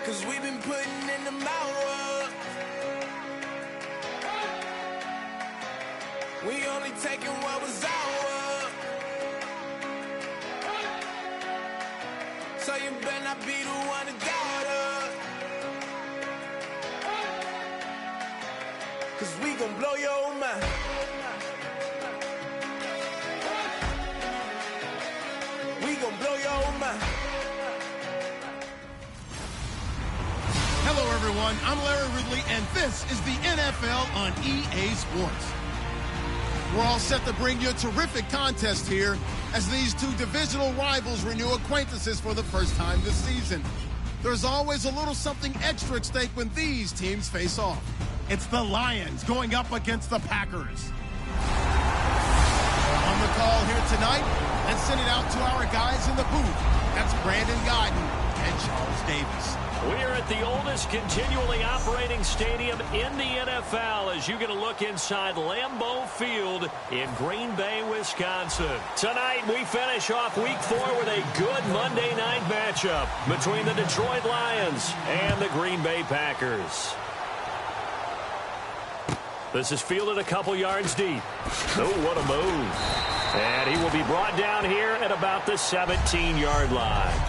'cause we've been putting in the work. We only taking what was ours. So you better not be the one to doubt us. 'Cause we gon' blow your mind. We gon' blow your mind. Hello, everyone. I'm Larry Ridley, and this is the NFL on EA Sports. We're all set to bring you a terrific contest here as these two divisional rivals renew acquaintances for the first time this season. There's always a little something extra at stake when these teams face off. It's the Lions going up against the Packers. On the call here tonight, let's send it out to our guys in the booth. That's Brandon Guyton and Charles Davis. We are at the oldest continually operating stadium in the NFL as you get a look inside Lambeau Field in Green Bay, Wisconsin. Tonight, we finish off Week 4 with a good Monday night matchup between the Detroit Lions and the Green Bay Packers. This is fielded a couple yards deep. Oh, what a move. And he will be brought down here at about the 17-yard line.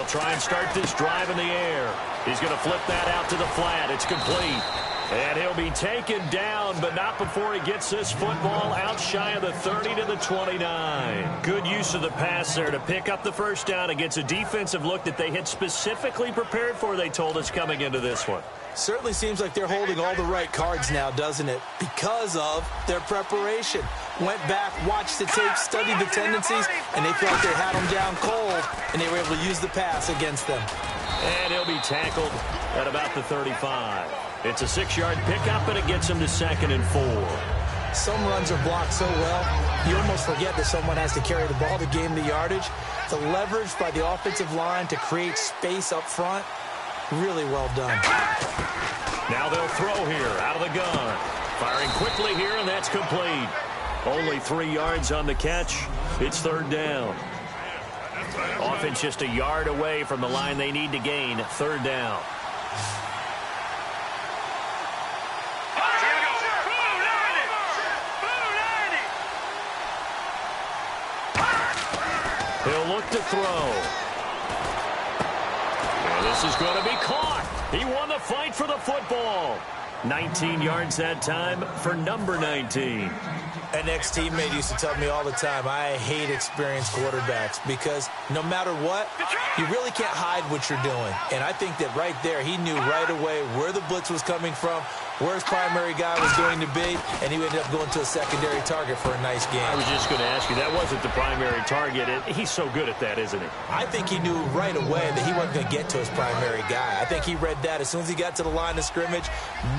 Try and start this drive in the air. He's going to flip that out to the flat. It's complete. And he'll be taken down, but not before he gets this football out shy of the 30 to the 29. Good use of the pass there to pick up the first down against a defensive look that they had specifically prepared for, they told us, coming into this one. Certainly seems like they're holding all the right cards now, doesn't it? Because of their preparation. Went back, watched the tape, studied the tendencies, and they felt they had them down cold, and they were able to use the pass against them. And he'll be tackled at about the 35. It's a 6-yard pickup, and it gets him to 2nd and 4. Some runs are blocked so well, you almost forget that someone has to carry the ball to gain the yardage. The leverage by the offensive line to create space up front, really well done. Now they'll throw here out of the gun. Firing quickly here, and that's complete. Only 3 yards on the catch. It's 3rd down. Offense just a yard away from the line they need to gain. 3rd down. He'll look to throw. And this is going to be caught. He won the fight for the football. 19 yards that time for number 19. An ex-teammate used to tell me all the time, I hate experienced quarterbacks because no matter what, you really can't hide what you're doing. And I think that right there, he knew right away where the blitz was coming from, where his primary guy was going to be, and he ended up going to a secondary target for a nice game. I was just going to ask you, that wasn't the primary target. He's so good at that, isn't he? I think he knew right away that he wasn't going to get to his primary guy. I think he read that as soon as he got to the line of scrimmage,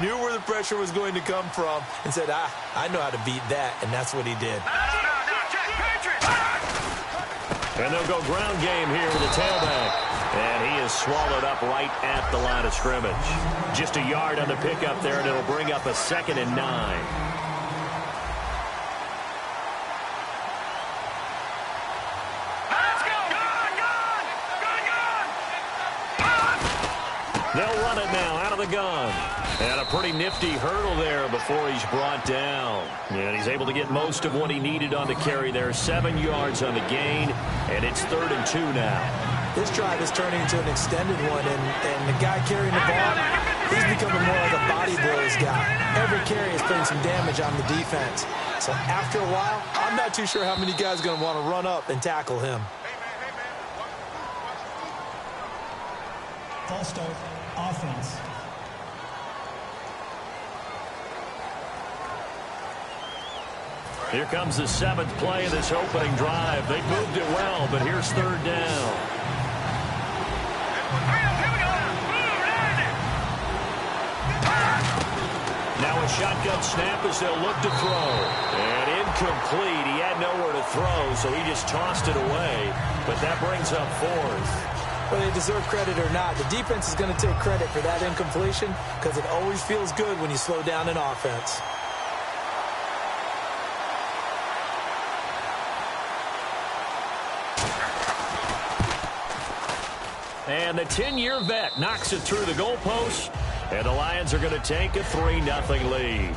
knew where the pressure was going to come from, and said, I know how to beat that. And that's what he did. And they'll go ground game here with the tailback. And he is swallowed up right at the line of scrimmage. Just a yard on the pickup there, and it'll bring up a 2nd and 9. They'll run it now out of the gun. And a pretty nifty hurdle there before he's brought down. And he's able to get most of what he needed on the carry there. 7 yards on the gain, and it's 3rd and 2 now. This drive is turning into an extended one, and the guy carrying the ball, he's becoming more like a body blows guy. Every carry is putting some damage on the defense. So after a while, I'm not too sure how many guys are going to want to run up and tackle him. False start, offense. Here comes the 7th play of this opening drive. They moved it well, but here's 3rd down. a shotgun snap as they'll look to throw. And incomplete. He had nowhere to throw, so he just tossed it away. But that brings up fourth. Whether they deserve credit or not, the defense is going to take credit for that incompletion because it always feels good when you slow down an offense. And the 10-year vet knocks it through the goalpost, and the Lions are going to take a 3-0 lead.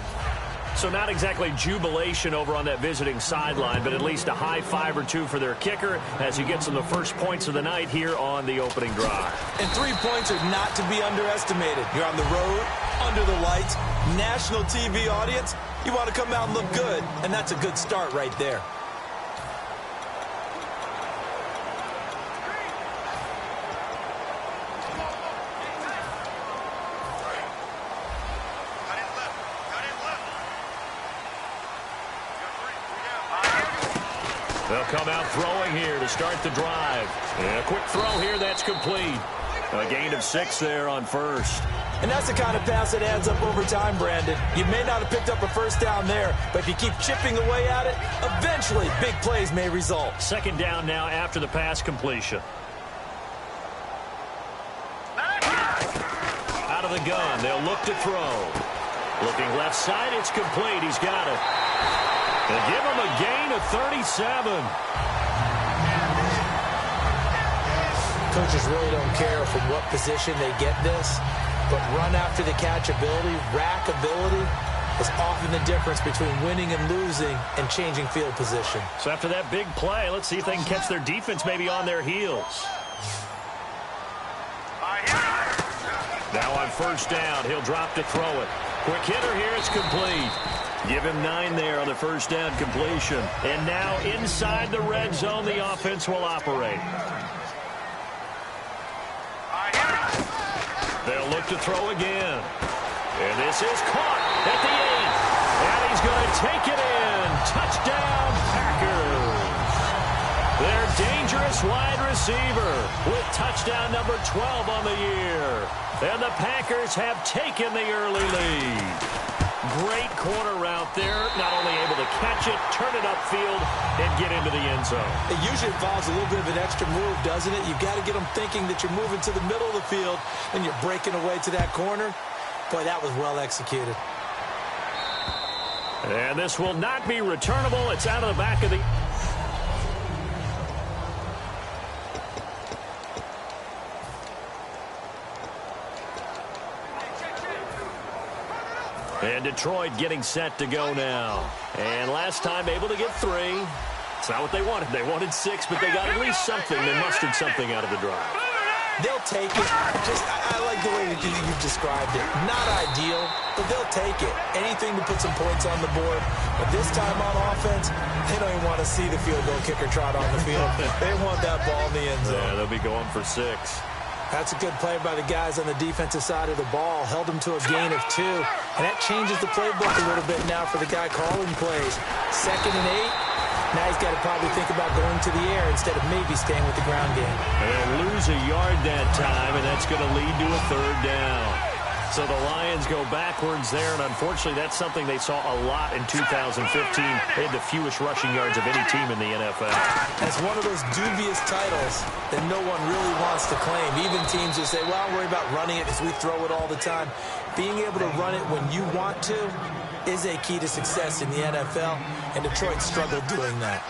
So not exactly jubilation over on that visiting sideline, but at least a high five or two for their kicker as he gets them the first points of the night here on the opening drive. And 3 points are not to be underestimated. You're on the road, under the lights, national TV audience. You want to come out and look good, and that's a good start right there. They'll come out throwing here to start the drive. And a quick throw here, that's complete. A gain of 6 there on first. And that's the kind of pass that adds up over time, Brandon. You may not have picked up a first down there, but if you keep chipping away at it, eventually big plays may result. Second down now after the pass completion. Out of the gun, they'll look to throw. Looking left side, it's complete. He's got it. They give him a gain of 37. Coaches really don't care from what position they get this, but run after the catch ability, rack ability, is often the difference between winning and losing and changing field position. So after that big play, let's see if they can catch their defense maybe on their heels. Now on first down, he'll drop to throw it. Quick hitter here, it's complete. Give him 9 there on the first down completion. And now inside the red zone, the offense will operate. They'll look to throw again. And this is caught at the 8. And he's going to take it in. Touchdown, Packers. Their dangerous wide receiver with touchdown number 12 on the year. And the Packers have taken the early lead. Great corner route there. Not only able to catch it, turn it upfield, and get into the end zone. It usually involves a little bit of an extra move, doesn't it? You've got to get them thinking that you're moving to the middle of the field and you're breaking away to that corner. Boy, that was well executed. And this will not be returnable. It's out of the back of the... And Detroit getting set to go now. And last time able to get 3. It's not what they wanted. They wanted 6, but they got at least something. They mustered something out of the drive. They'll take it. I like the way that you've described it. Not ideal, but they'll take it. Anything to put some points on the board. But this time on offense, they don't even want to see the field goal kicker trot on the field. They want that ball in the end zone. Yeah, they'll be going for 6. That's a good play by the guys on the defensive side of the ball. Held them to a gain of 2. And that changes the playbook a little bit now for the guy calling plays. 2nd and 8. Now he's got to probably think about going to the air instead of maybe staying with the ground game. They'll lose a yard that time, and that's going to lead to a 3rd down. So the Lions go backwards there, and unfortunately that's something they saw a lot in 2015. They had the fewest rushing yards of any team in the NFL. That's one of those dubious titles that no one really wants to claim. Even teams who say, well, I don't worry about running it because we throw it all the time. Being able to run it when you want to is a key to success in the NFL, and Detroit struggled doing that.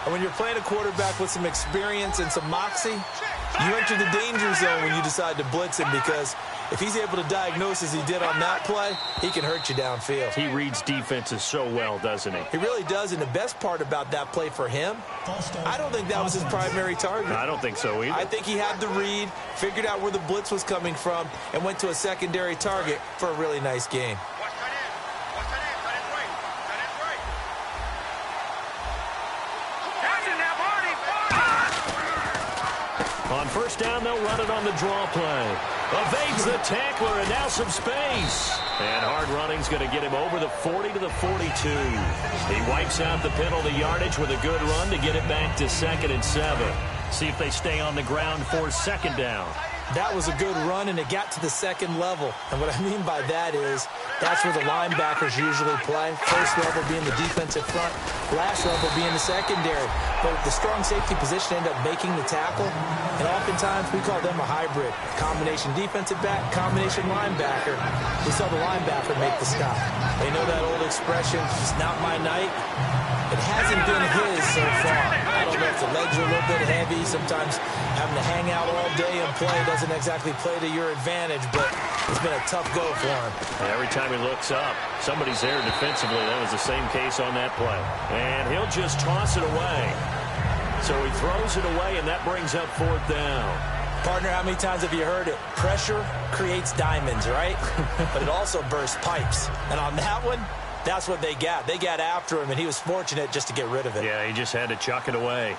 And when you're playing a quarterback with some experience and some moxie, you enter the danger zone when you decide to blitz him, because if he's able to diagnose as he did on that play, he can hurt you downfield. He reads defenses so well, doesn't he? He really does, and the best part about that play for him, I don't think that was his primary target. I don't think so either. I think he had the read, figured out where the blitz was coming from, and went to a secondary target for a really nice gain. On first down, they'll run it on the draw play. Evades the tackler, and now some space. And hard running's going to get him over the 40 to the 42. He wipes out the penalty yardage with a good run to get it back to 2nd and 7. See if they stay on the ground for 2nd down. That was a good run, and it got to the second level. And what I mean by that is that's where the linebackers usually play. First level being the defensive front, last level being the secondary. But the strong safety position ended up making the tackle, and oftentimes we call them a hybrid. Combination defensive back, combination linebacker. We saw the linebacker make the stop. They know that old expression, it's not my night. It hasn't been his so far. I don't know if the legs are a little bit heavy. Sometimes having to hang out all day and play doesn't exactly play to your advantage, but it's been a tough go for him. Every time he looks up, somebody's there defensively. That was the same case on that play. And he'll just toss it away. So he throws it away, and that brings up fourth down. Partner, how many times have you heard it? Pressure creates diamonds, right? But it also bursts pipes. And on that one, that's what they got. They got after him, and he was fortunate just to get rid of it. Yeah, he just had to chuck it away.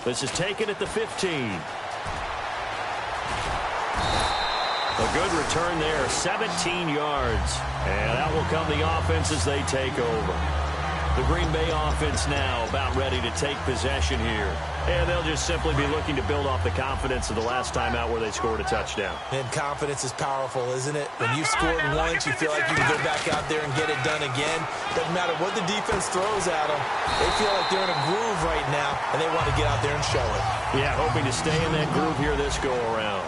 This is taken at the 15. A good return there, 17 yards. And out will come the offense as they take over. The Green Bay offense now about ready to take possession here. And they'll just simply be looking to build off the confidence of the last time out where they scored a touchdown. And confidence is powerful, isn't it? When you've scored once, you feel like you can go back out there and get it done again. Doesn't matter what the defense throws at them. They feel like they're in a groove right now, and they want to get out there and show it. Yeah, hoping to stay in that groove here this go-around.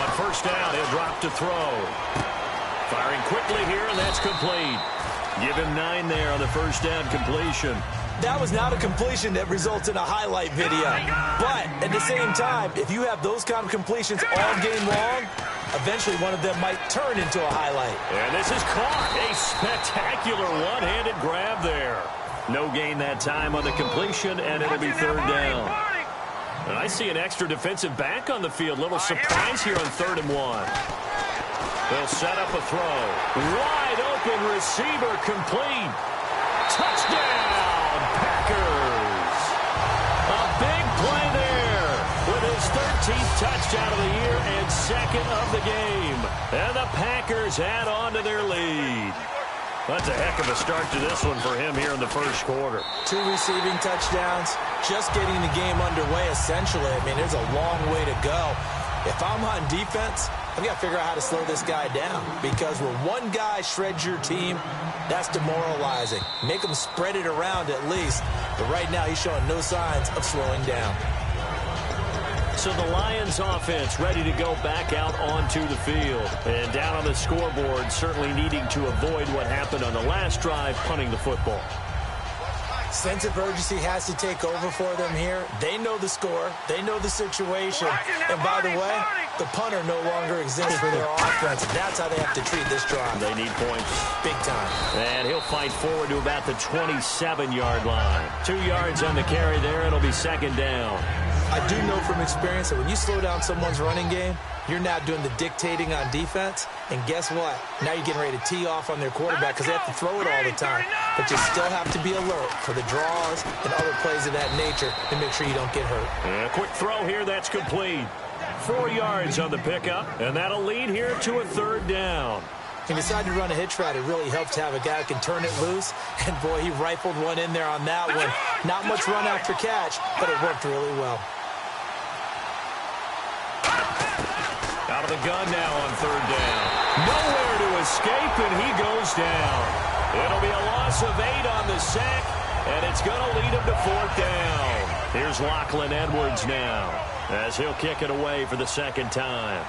On first down, he'll drop to throw. Firing quickly here, and that's complete. Give him 9 there on the first down completion. That was not a completion that results in a highlight video. But at the same time, if you have those kind of completions all game long, eventually one of them might turn into a highlight. And this is caught. A spectacular one-handed grab there. No gain that time on the completion, and it'll be third down. And I see an extra defensive back on the field. Little surprise here on 3rd and 1. They'll set up a throw. Wide open receiver complete. Touchdown, Packers. A big play there with his 13th touchdown of the year and 2nd of the game. And the Packers add on to their lead. That's a heck of a start to this one for him here in the first quarter. 2 receiving touchdowns, just getting the game underway essentially. I mean, there's a long way to go. If I'm on defense, I've got to figure out how to slow this guy down, because when one guy shreds your team, that's demoralizing. Make him spread it around at least. But right now, he's showing no signs of slowing down. So the Lions offense ready to go back out onto the field. And down on the scoreboard, certainly needing to avoid what happened on the last drive, punting the football. Sense of urgency has to take over for them here. They know the score. They know the situation. And by the way, the punter no longer exists for their offense. That's how they have to treat this drive. They need points. Big time. And he'll fight forward to about the 27-yard line. 2 yards on the carry there. It'll be 2nd down. I do know from experience that when you slow down someone's running game, you're now doing the dictating on defense. And guess what? Now you're getting ready to tee off on their quarterback because they have to throw it all the time. But you still have to be alert for the draws and other plays of that nature to make sure you don't get hurt. And a quick throw here. That's complete. 4 yards on the pickup. And that'll lead here to a 3rd down. He decided to run a hitch route. It really helps to have a guy who can turn it loose. And, boy, he rifled one in there on that one. Not much run after catch, but it worked really well. Out of the gun now on 3rd down. Nowhere to escape, and he goes down. It'll be a loss of 8 on the sack, and it's going to lead him to 4th down. Here's Lachlan Edwards now as he'll kick it away for the 2nd time.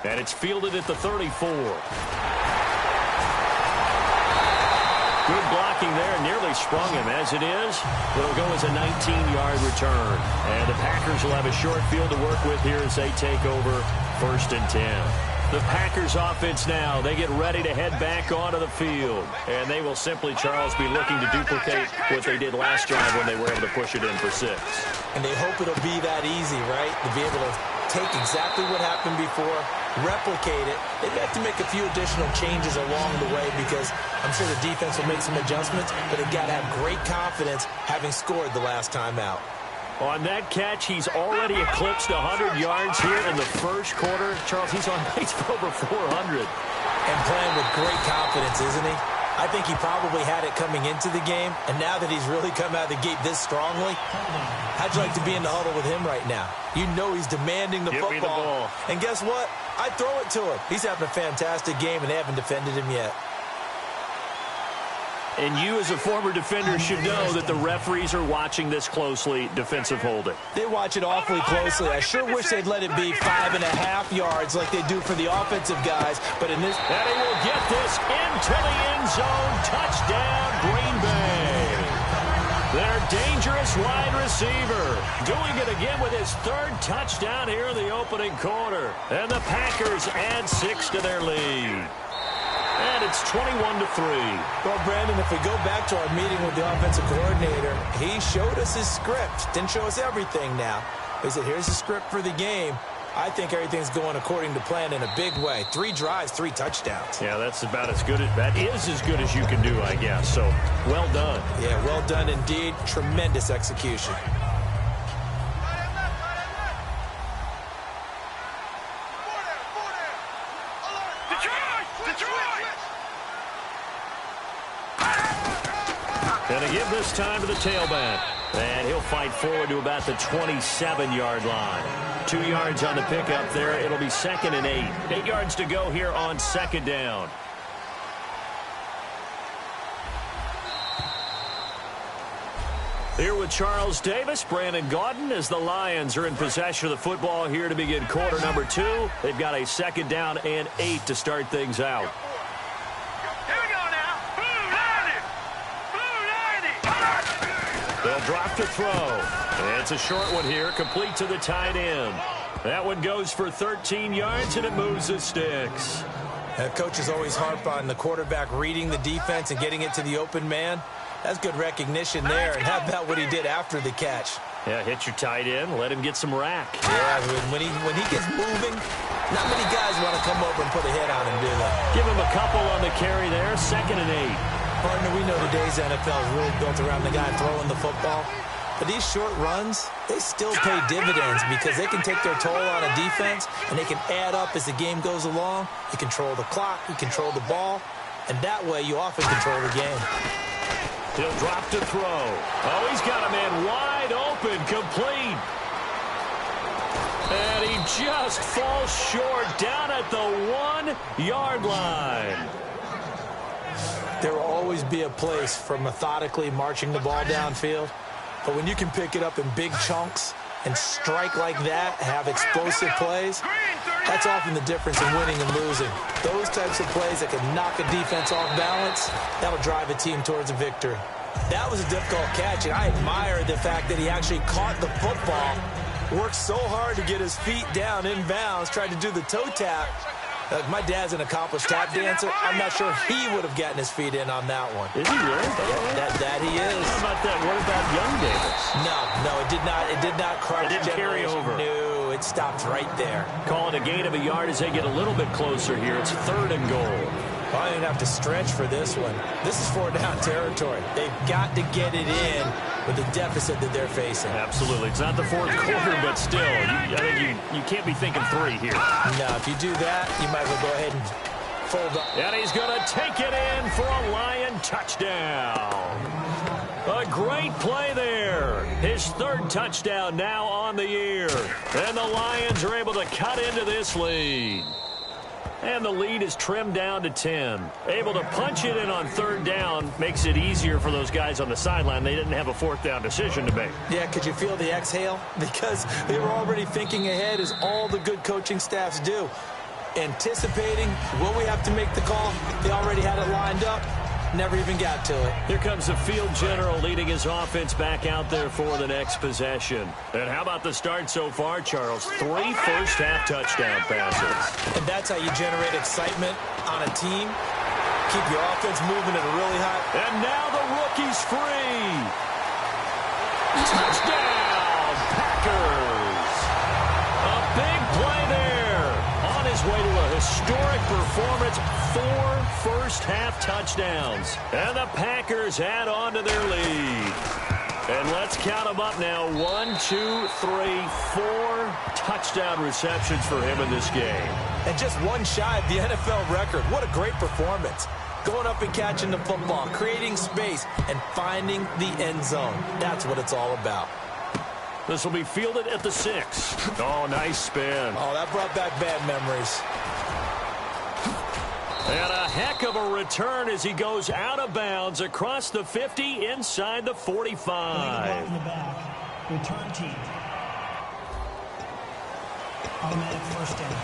And it's fielded at the 34. Good blocking there, nearly sprung him. As it is, it'll go as a 19-yard return. And the Packers will have a short field to work with here as they take over 1st and 10. The Packers offense now, they get ready to head back onto the field. And they will simply, Charles, be looking to duplicate what they did last drive when they were able to push it in for 6. And they hope it'll be that easy, right? To be able to take exactly what happened before, replicate it, they'd have to make a few additional changes along the way because I'm sure the defense will make some adjustments, but they've got to have great confidence having scored the last time out. On that catch, he's already eclipsed 100 yards here in the first quarter. Charles, he's on pace for over 400. And playing with great confidence, isn't he? I think he probably had it coming into the game, and now that he's really come out of the gate this strongly, how'd you like to be in the huddle with him right now? You know he's demanding the football. Give me the ball. And guess what? I throw it to him. He's having a fantastic game, and they haven't defended him yet. And you, as a former defender, should know that the referees are watching this closely, defensive holding. They watch it awfully closely. I sure wish they'd let it be 5.5 yards like they do for the offensive guys. But in this... And he will get this into the end zone. Touchdown, Green Bay. Their dangerous wide receiver doing it again with his third touchdown here in the opening quarter. And the Packers add 6 to their lead. And it's 21-3. Well, Brandon, if we go back to our meeting with the offensive coordinator, he showed us his script. Didn't show us everything now. He said, here's the script for the game. I think everything's going according to plan in a big way. 3 drives, 3 touchdowns. Yeah, that's about as good as, that is as good as you can do, I guess. So, well done. Yeah, well done indeed. Tremendous execution. Gonna give this time to the tailback. And he'll fight forward to about the 27-yard line. 2 yards on the pickup there. It'll be 2nd and 8. 8 yards to go here on 2nd down. Here with Charles Davis, Brandon Gaudin, as the Lions are in possession of the football here to begin quarter number 2. They've got a 2nd down and 8 to start things out. They'll drop to throw. And it's a short one here, complete to the tight end. That one goes for 13 yards, and it moves the sticks. Coaches always harp on the quarterback reading the defense and getting it to the open man. That's good recognition there. And how about what he did after the catch? Yeah, hit your tight end, let him get some rack. Yeah, when he gets moving, not many guys want to come over and put a hit on him, do they? Give him a couple on the carry there, 2nd and 8. Partner, we know today's NFL is really built around the guy throwing the football. But these short runs, they still pay dividends because they can take their toll on a defense, and they can add up as the game goes along. You control the clock, you control the ball, and that way you often control the game. He'll drop to throw. Oh, he's got a man wide open, complete. And he just falls short down at the 1-yard line. There will always be a place for methodically marching the ball downfield. But when you can pick it up in big chunks and strike like that, have explosive plays, that's often the difference in winning and losing. Those types of plays that can knock a defense off balance, that'll drive a team towards a victory. That was a difficult catch, and I admire the fact that he actually caught the football, worked so hard to get his feet down in bounds, tried to do the toe tap. My dad's an accomplished tap dancer. I'm not sure he would have gotten his feet in on that one. Is he really? That he is. How about that? What about Young Davis? No, it did not. It did not cross. It didn't carry over. No, it stopped right there. Calling a gain of a yard as they get a little bit closer here. It's 3rd and goal. Well, I didn't have to stretch for this one. This is 4-down territory. They've got to get it in with the deficit that they're facing. Absolutely. It's not the 4th quarter, but still, I think you can't be thinking 3 here. No, if you do that, you might as well go ahead and fold up. And he's going to take it in for a Lion touchdown. A great play there. His 3rd touchdown now on the year. And the Lions are able to cut into this lead. And the lead is trimmed down to 10. Able to punch it in on 3rd down makes it easier for those guys on the sideline. They didn't have a 4th down decision to make. Yeah, could you feel the exhale? Because they were already thinking ahead, as all the good coaching staffs do. Anticipating, will we have to make the call? They already had it lined up. Never even got to it. Here comes the field general leading his offense back out there for the next possession. And how about the start so far, Charles? 3 first-half touchdown passes. And that's how you generate excitement on a team. Keep your offense moving at a really high. And now the rookie's free. Touchdown, Packers. A big play there. On his way to performance, 4 first-half touchdowns. And the Packers add on to their lead. And let's count them up now. 1, 2, 3, 4 touchdown receptions for him in this game. And just one shy of the NFL record. What a great performance. Going up and catching the football, creating space, and finding the end zone. That's what it's all about. This will be fielded at the 6. Oh, nice spin. Oh, that brought back bad memories. And a heck of a return as he goes out of bounds across the 50 inside the 45. In the back. Return team. Automatic first down.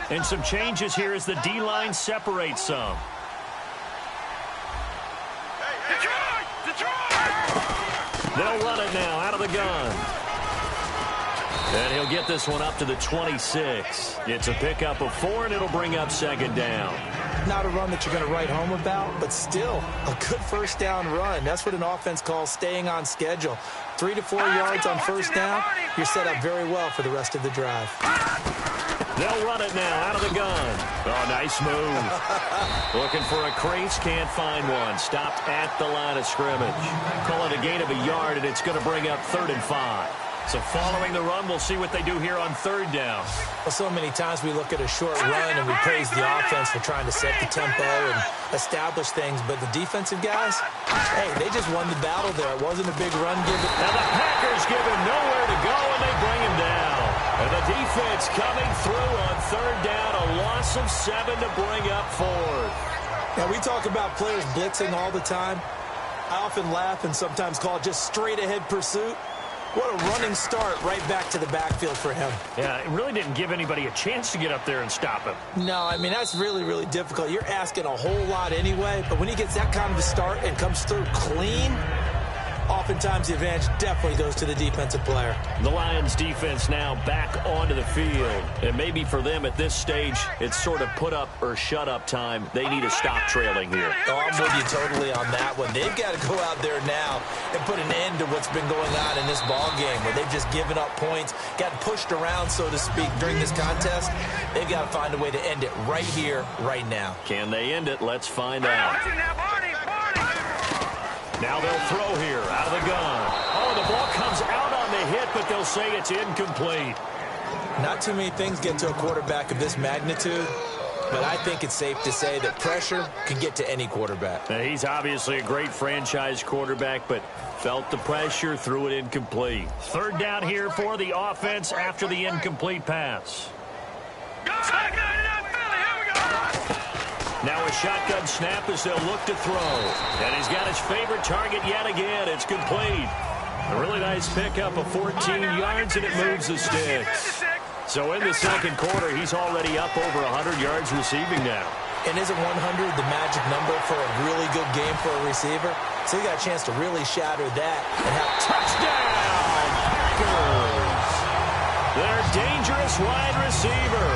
And some changes here as the D-line separates some. They'll run it now out of the gun. And he'll get this one up to the 26. It's a pickup of 4, and it'll bring up second down. Not a run that you're going to write home about, but still a good first down run. That's what an offense calls staying on schedule. 3 to 4 yards on first down, you're set up very well for the rest of the drive. They'll run it now out of the gun. Oh, nice move. Looking for a crease, can't find one. Stopped at the line of scrimmage. Call it a gain of a yard, and it's going to bring up 3rd and 5. So following the run, we'll see what they do here on 3rd down. Well, so many times we look at a short run and we praise the offense for trying to set the tempo and establish things. But the defensive guys, hey, they just won the battle there. It wasn't a big run given. And the Packers give him nowhere to go, and they bring him down. And the defense coming through on 3rd down, a loss of 7 to bring up 4th. Now, we talk about players blitzing all the time. I often laugh and sometimes call it just straight-ahead pursuit. What a running start right back to the backfield for him. Yeah, it really didn't give anybody a chance to get up there and stop him. No, I mean, that's really, really difficult. You're asking a whole lot anyway, but when he gets that kind of a start and comes through clean, oftentimes the advantage definitely goes to the defensive player. The Lions defense now back onto the field. And maybe for them at this stage, it's sort of put up or shut up time. They need to stop trailing here. Oh, I'm with you totally on that one. They've got to go out there now and put an end to what's been going on in this ball game where they've just given up points, gotten pushed around, so to speak, during this contest. They've got to find a way to end it right here, right now. Can they end it? Let's find out. Now they'll throw here out of the gun. Oh, the ball comes out on the hit, but they'll say it's incomplete. Not too many things get to a quarterback of this magnitude, but I think it's safe to say that pressure can get to any quarterback. Now, he's obviously a great franchise quarterback, but felt the pressure, threw it incomplete. 3rd down here for the offense after the incomplete pass. Now a shotgun snap as they'll look to throw. And he's got his favorite target yet again. It's complete. A really nice pickup of 14 yards, and it moves the sticks. So in the second quarter, he's already up over 100 yards receiving now. And isn't 100 the magic number for a really good game for a receiver? So he got a chance to really shatter that and have touchdown Packers. Their dangerous wide receiver,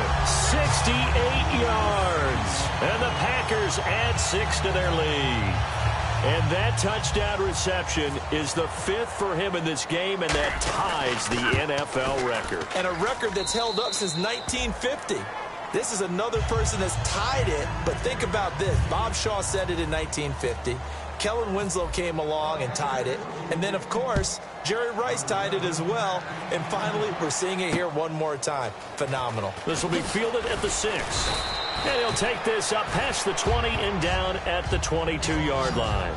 68 yards. And the Packers add 6 to their lead. And that touchdown reception is the 5th for him in this game, and that ties the NFL record. And a record that's held up since 1950. This is another person that's tied it, but think about this. Bob Shaw said it in 1950. Kellen Winslow came along and tied it. And then, of course, Jerry Rice tied it as well. And finally, we're seeing it here one more time. Phenomenal. This will be fielded at the 6. And he'll take this up past the 20 and down at the 22-yard line.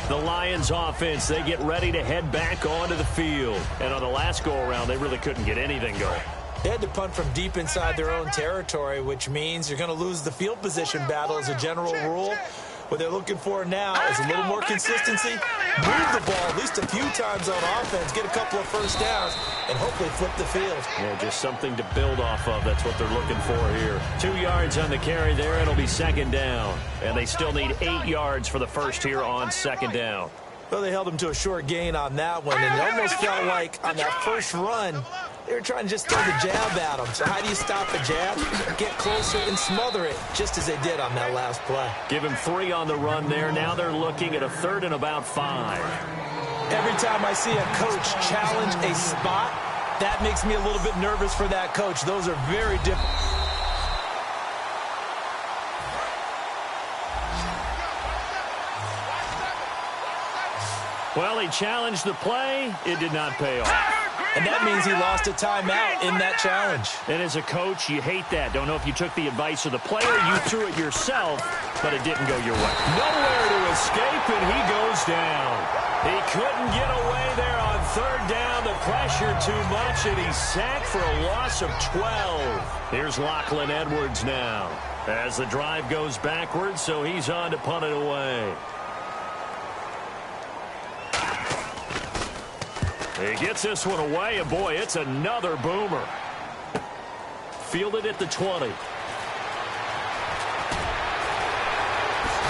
The Lions offense, they get ready to head back onto the field. And on the last go-around, they really couldn't get anything going. They had to punt from deep inside their own territory, which means you're going to lose the field position battle as a general rule. What they're looking for now is a little more consistency, move the ball at least a few times on offense, get a couple of first downs, and hopefully flip the field. Yeah, just something to build off of. That's what they're looking for here. 2 yards on the carry there. It'll be second down. And they still need 8 yards for the first here on second down. Well, they held him to a short gain on that one, and it almost felt like on that first run, They were trying to just throw the jab at him. So how do you stop a jab? Get closer and smother it, just as they did on that last play. Give him 3 on the run there. Now they're looking at a 3rd and about 5. Every time I see a coach challenge a spot, that makes me a little bit nervous for that coach. Those are very different. Well, he challenged the play. It did not pay off. And that means he lost a timeout in that challenge. And as a coach, you hate that. Don't know if you took the advice of the player, you threw it yourself, but it didn't go your way. Nowhere to escape, and he goes down. He couldn't get away there on 3rd down. The pressure too much, and he's sacked for a loss of 12. Here's Lachlan Edwards now as the drive goes backwards, so he's on to punt it away. He gets this one away, and boy, it's another boomer. Fielded at the 20.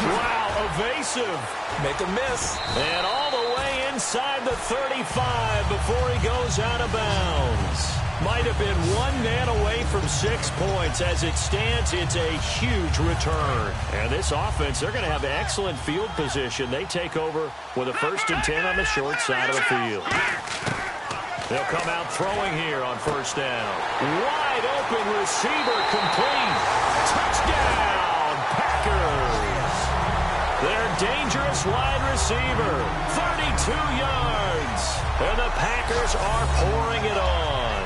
Wow, evasive. Make a miss. And all the way inside the 35 before he goes out of bounds. Might have been 1 man away from 6 points. As it stands, it's a huge return. And this offense, they're going to have excellent field position. They take over with a 1st and 10 on the short side of the field. They'll come out throwing here on 1st down. Wide open receiver complete. Touchdown, Packers. Their dangerous wide receiver, 32 yards. And the Packers are pouring it on.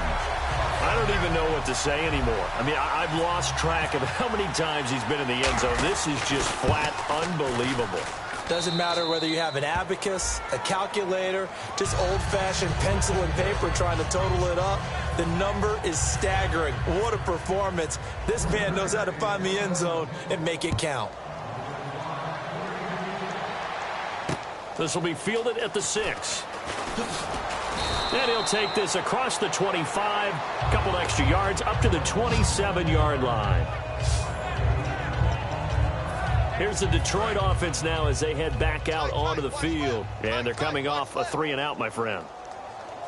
I don't even know what to say anymore. I mean, I've lost track of how many times he's been in the end zone. This is just flat unbelievable. Doesn't matter whether you have an abacus, a calculator, just old-fashioned pencil and paper trying to total it up. The number is staggering. What a performance. This man knows how to find the end zone and make it count. This will be fielded at the 6. And he'll take this across the 25, a couple extra yards, up to the 27-yard line. Here's the Detroit offense now as they head back out onto the field. And they're coming off a 3-and-out, my friend.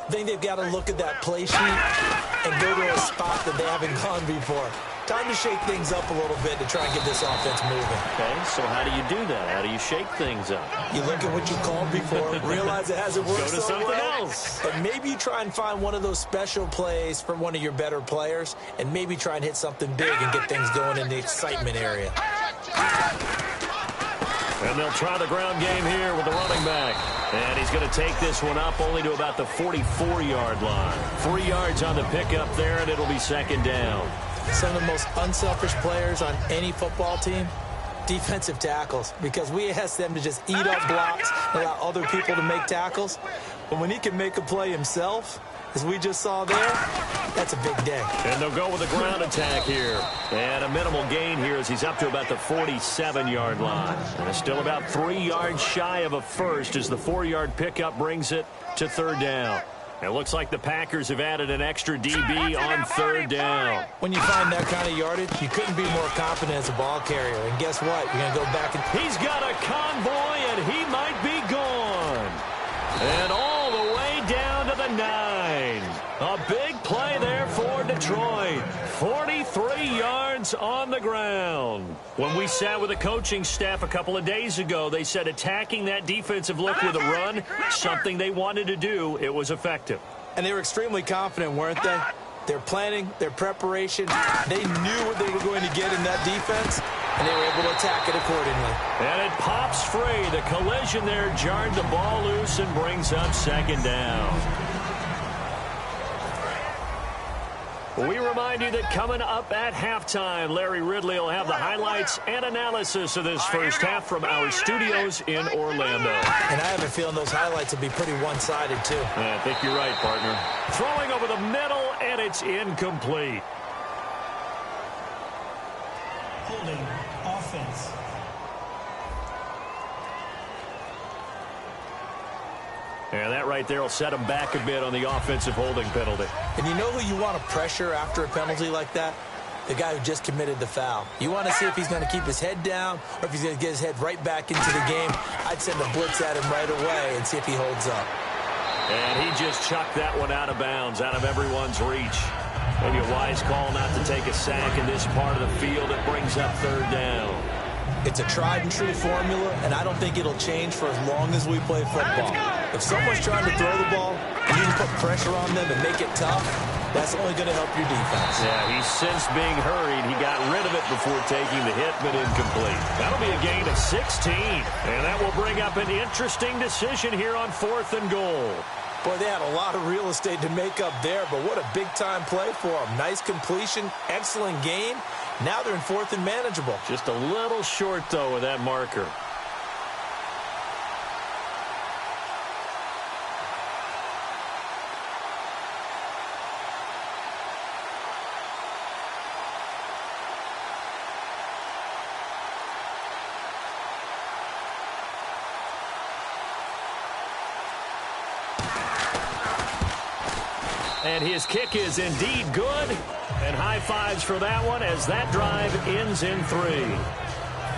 I think they've got to look at that play sheet and go to a spot that they haven't gone before. Time to shake things up a little bit to try and get this offense moving. Okay, so how do you do that? How do you shake things up? You look at what you called before, realize it hasn't worked Go to so something well, else. and maybe you try and find one of those special plays from one of your better players, and maybe try and hit something big and get things going in the excitement area. And they'll try the ground game here with the running back. And he's going to take this one up only to about the 44-yard line. 3 yards on the pickup there, and it'll be 2nd down. Some of the most unselfish players on any football team, defensive tackles, because we ask them to just eat up blocks and allow other people to make tackles. But when he can make a play himself, as we just saw there, that's a big day. And they'll go with a ground attack here. And a minimal gain here as he's up to about the 47-yard line. And it's still about 3 yards shy of a first as the 4-yard pickup brings it to 3rd down. It looks like the Packers have added an extra DB on 3rd down. When you find that kind of yardage, you couldn't be more confident as a ball carrier. And guess what? You're going to go back and... He's got a convoy, and he might be gone. And all the way down to the 9. A big play there for Detroit. 43 yards on the ground. When we sat with the coaching staff a couple of days ago, they said attacking that defensive look with a run, something they wanted to do, it was effective. And they were extremely confident, weren't they? Their planning, their preparation, they knew what they were going to get in that defense, and they were able to attack it accordingly. And it pops free. The collision there jarred the ball loose and brings up 2nd down. We remind you that coming up at halftime, Larry Ridley will have the highlights and analysis of this first half from our studios in Orlando. And I have a feeling those highlights will be pretty one-sided, too. I think you're right, partner. Throwing over the middle, and it's incomplete. Holding offense. And that right there will set him back a bit on the offensive holding penalty. And you know who you want to pressure after a penalty like that? The guy who just committed the foul. You want to see if he's going to keep his head down or if he's going to get his head right back into the game. I'd send a blitz at him right away and see if he holds up. And he just chucked that one out of bounds, out of everyone's reach. Maybe a wise call not to take a sack in this part of the field. It brings up third down. It's a tried-and-true formula, and I don't think it'll change for as long as we play football. If someone's trying to throw the ball, and you can put pressure on them and make it tough, that's only going to help your defense. Yeah, he's since being hurried. He got rid of it before taking the hit, but incomplete. That'll be a gain of 16, and that will bring up an interesting decision here on 4th and goal. Boy, they had a lot of real estate to make up there, but what a big-time play for them. Nice completion, excellent gain. Now they're in 4th and manageable. Just a little short, though, with that marker. And his kick is indeed good. And high fives for that one as that drive ends in 3.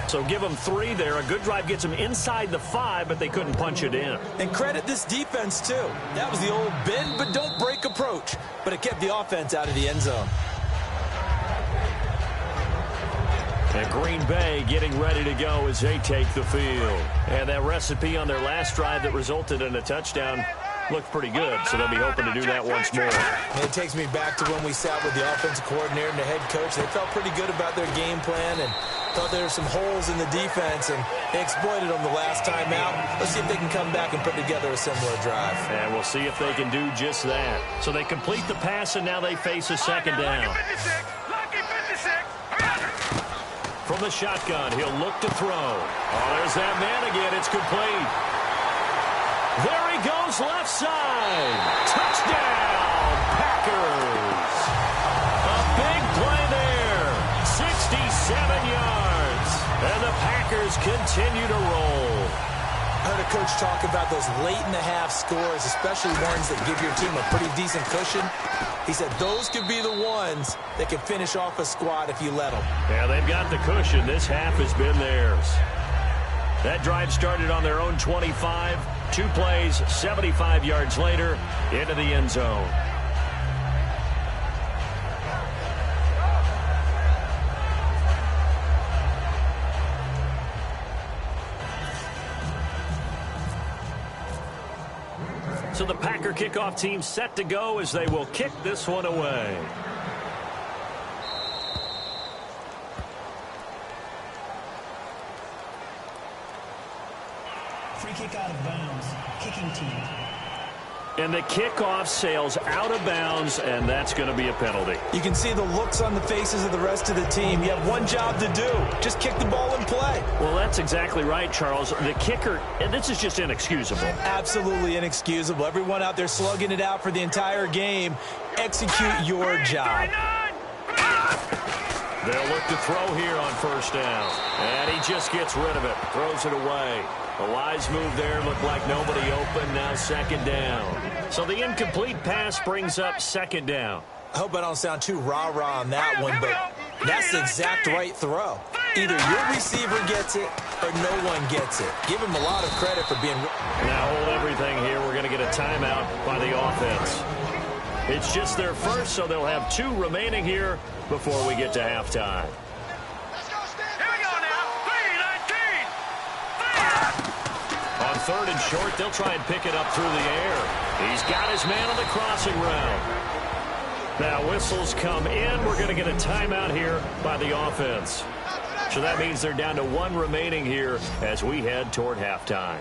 So give them 3 there. A good drive gets them inside the 5, but they couldn't punch it in. And credit this defense, too. That was the old bend but don't break approach. But it kept the offense out of the end zone. And Green Bay getting ready to go as they take the field. And that recipe on their last drive that resulted in a touchdown looked pretty good, so they'll be hoping to do that once more. And it takes me back to when we sat with the offensive coordinator and the head coach. They felt pretty good about their game plan and thought there were some holes in the defense, and they exploited them the last time out. Let's see if they can come back and put together a similar drive. And we'll see if they can do just that. So they complete the pass, and now they face a second down. From the shotgun, he'll look to throw. Oh, there's that man again. It's complete. There he goes, left side. Touchdown, Packers. A big play there. 67 yards. And the Packers continue to roll. I heard a coach talk about those late-in-the-half scores, especially ones that give your team a pretty decent cushion. He said those could be the ones that can finish off a squad if you let them. Yeah, they've got the cushion. This half has been theirs. That drive started on their own 25. 2 plays, 75 yards later, into the end zone. So the Packer kickoff team set to go as they will kick this one away. Free kick out of bounds. Kicking team. And the kickoff sails out of bounds, and that's going to be a penalty. You can see the looks on the faces of the rest of the team. You have one job to do. Just kick the ball and play. Well, that's exactly right, Charles. The kicker, and this is just inexcusable. Absolutely inexcusable. Everyone out there slugging it out for the entire game. Execute your job. They'll look to throw here on first down. And he just gets rid of it. Throws it away. A wise move there. Looked like nobody open. Now second down. So the incomplete pass brings up second down. I hope I don't sound too rah-rah on that one, but that's the exact right throw. Either your receiver gets it or no one gets it. Give him a lot of credit for being... Now hold everything here. We're going to get a timeout by the offense. It's just their first, so they'll have 2 remaining here before we get to halftime. On third and short, they'll try and pick it up through the air. He's got his man on the crossing route. Now whistles come in. We're going to get a timeout here by the offense. So that means they're down to 1 remaining here as we head toward halftime.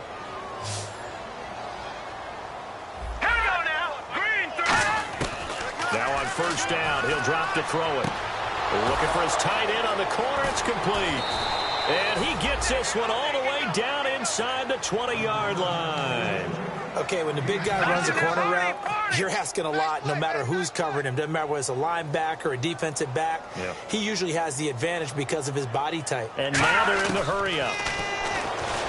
Now on first down, he'll drop to throw it. Looking for his tight end on the corner. It's complete. And he gets this one all the way down inside the 20-yard line. Okay, when the big guy runs a corner route, you're asking a lot no matter who's covering him. Doesn't matter whether it's a linebacker or a defensive back. Yeah. He usually has the advantage because of his body type. And now they're in the hurry-up.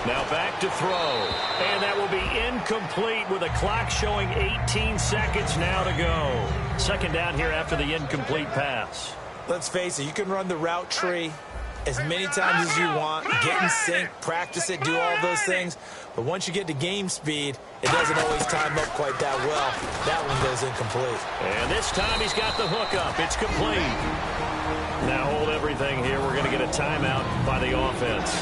Now back to throw. And that will be incomplete with a clock showing 18 seconds now to go. Second down here after the incomplete pass. Let's face it, you can run the route tree as many times as you want, get in sync, practice it, do all those things. But once you get to game speed, it doesn't always time up quite that well. That one goes incomplete. And this time he's got the hook up. It's complete. Now hold everything here. We're going to get a timeout by the offense.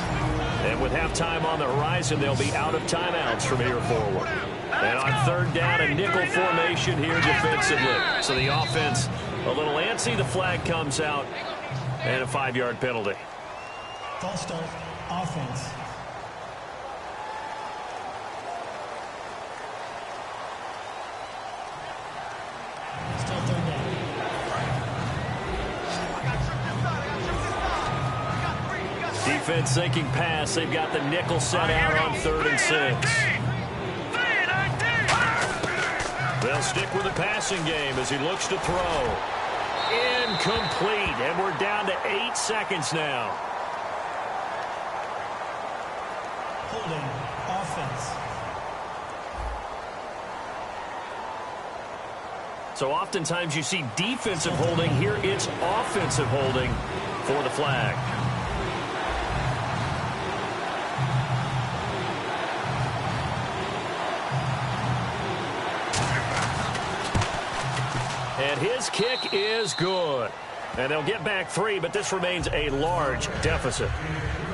And with halftime on the horizon, they'll be out of timeouts from here forward. And on third down, a nickel formation here defensively. So the offense a little antsy. The flag comes out. And a 5-yard penalty. False start, offense. Still third down. Defense thinking pass. They've got the nickel set out on 3rd and 6. They'll stick with the passing game as he looks to throw. Incomplete, and we're down to 8 seconds now. Holding, offense. So oftentimes you see defensive holding. Here it's offensive holding for the flag. And his kick is good. And they'll get back 3, but this remains a large deficit.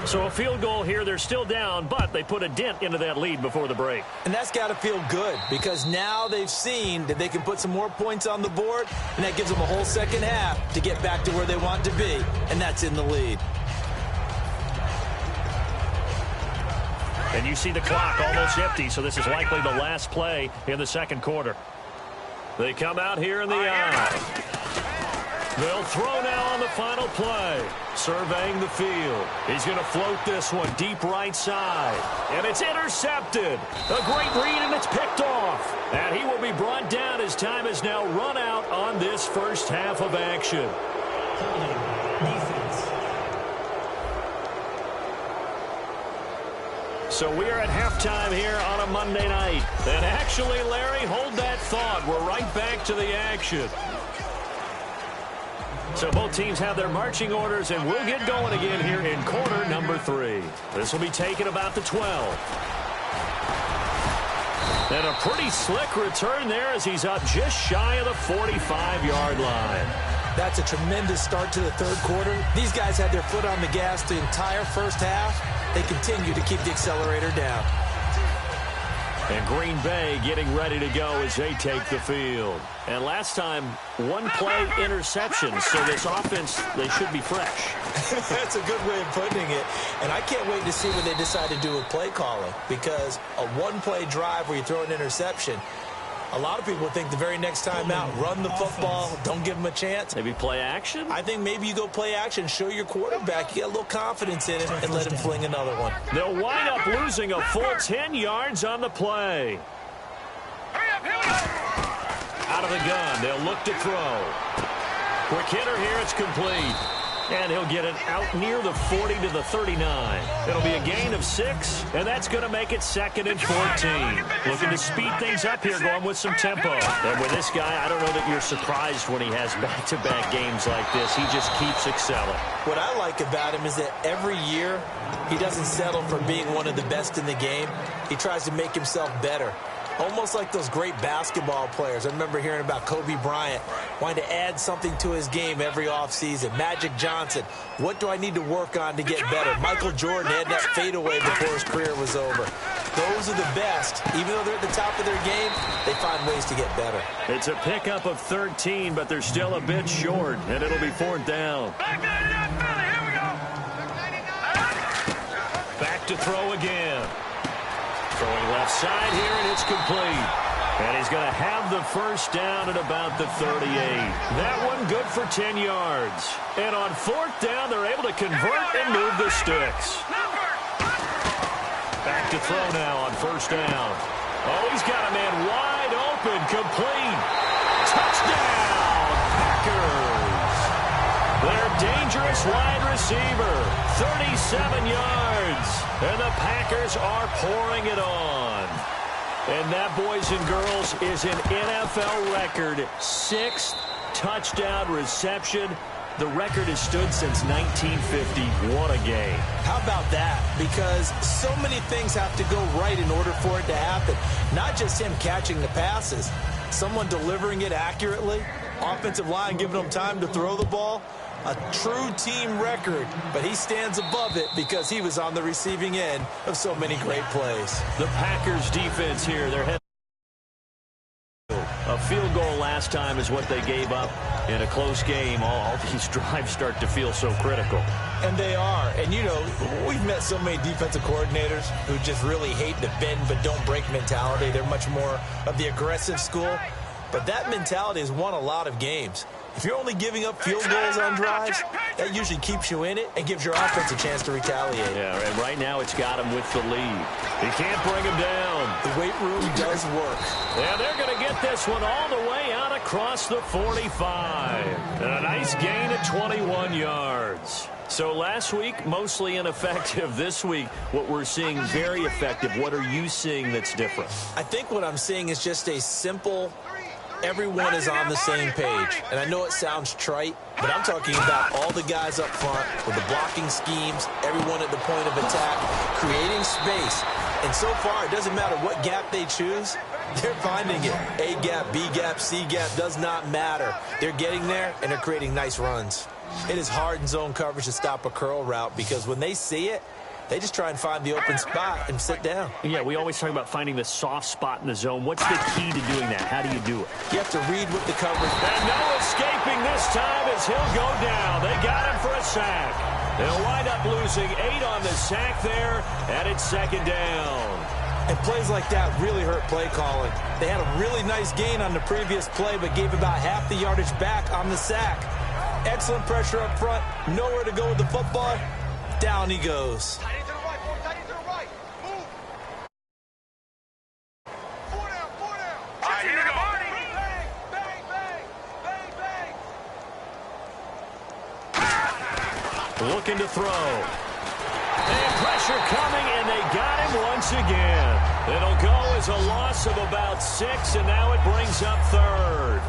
So a field goal here, they're still down, but they put a dent into that lead before the break. And that's got to feel good because now they've seen that they can put some more points on the board, and that gives them a whole second half to get back to where they want to be, and that's in the lead. And you see the clock almost empty, so this is likely the last play in the second quarter. They come out here in the eye. They'll throw now on the final play. Surveying the field. He's going to float this one deep right side. And it's intercepted. A great read, and it's picked off. And he will be brought down as time has now run out on this first half of action. Holding, defense. So we are at halftime here on a Monday night. And actually, Larry, hold that thought. We're right back to the action. So both teams have their marching orders, and we'll get going again here in quarter number 3. This will be taken about the 12. And a pretty slick return there as he's up just shy of the 45-yard line. That's a tremendous start to the third quarter. These guys had their foot on the gas the entire first half. They continue to keep the accelerator down. And Green Bay getting ready to go as they take the field. And last time, 1-play interception. So this offense, they should be fresh. That's a good way of putting it. And I can't wait to see what they decide to do with play calling. Because a 1-play drive where you throw an interception, a lot of people think the very next time out, run the football, don't give them a chance. Maybe play action? I think maybe you go play action, show your quarterback you got a little confidence in it, and let him fling another one. They'll wind up losing a full 10 yards on the play. Out of the gun, they'll look to throw. Quick hitter here, it's complete. And he'll get it out near the 40 to the 39. It'll be a gain of 6, and that's going to make it 2nd and 14. Looking to speed things up here, going with some tempo. And with this guy, I don't know that you're surprised when he has back-to-back games like this. He just keeps excelling. What I like about him is that every year he doesn't settle for being one of the best in the game. He tries to make himself better. Almost like those great basketball players. I remember hearing about Kobe Bryant wanting to add something to his game every offseason. Magic Johnson, what do I need to work on to get better? Michael Jordan had that fadeaway before his career was over. Those are the best. Even though they're at the top of their game, they find ways to get better. It's a pickup of 13, but they're still a bit short, and it'll be 4th down. Back to throw again. Throwing left side here, and it's complete. And he's going to have the first down at about the 38. That one good for 10 yards. And on 4th down, they're able to convert and move the sticks. Back to throw now on 1st down. Oh, he's got a man wide open, complete. Touchdown, Packers. Their dangerous wide receiver, 37 yards. And the Packers are pouring it on. And that, boys and girls, is an NFL record 6th touchdown reception The record has stood since 1950. What a game. How about that? Because so many things have to go right in order for it to happen. Not just him catching the passes, someone delivering it accurately, offensive line giving him time to throw the ball. A true team record, but he stands above it because he was on the receiving end of so many great plays. The Packers defense here, they're heading. A field goal last time is what they gave up in a close game. All these drives start to feel so critical. And they are. And, you know, we've met so many defensive coordinators who just really hate the bend but don't break mentality. They're much more of the aggressive school. But that mentality has won a lot of games. If you're only giving up field goals on drives, that usually keeps you in it and gives your offense a chance to retaliate. Yeah, and right now it's got him with the lead. He can't bring him down. The weight room does work. Yeah, they're going to get this one all the way out across the 45. And a nice gain of 21 yards. So last week, mostly ineffective. This week, what we're seeing, very effective. What are you seeing that's different? I think what I'm seeing is just a simple, everyone is on the same page. And I know it sounds trite, but I'm talking about all the guys up front with the blocking schemes, everyone at the point of attack, creating space. And so far, it doesn't matter what gap they choose, they're finding it. A gap, B gap, C gap, does not matter. They're getting there, and they're creating nice runs. It is hard in zone coverage to stop a curl route because when they see it, they just try and find the open spot and sit down. Yeah, we always talk about finding the soft spot in the zone. What's the key to doing that? How do you do it? You have to read with the coverage. And no escaping this time as he'll go down. They got him for a sack. They'll wind up losing 8 on the sack there, and it's second down. And plays like that really hurt play calling. They had a really nice gain on the previous play, but gave about half the yardage back on the sack. Excellent pressure up front. Nowhere to go with the football. Down he goes. Looking to throw. And pressure coming, and they got him once again. It'll go as a loss of about 6, and now it brings up third.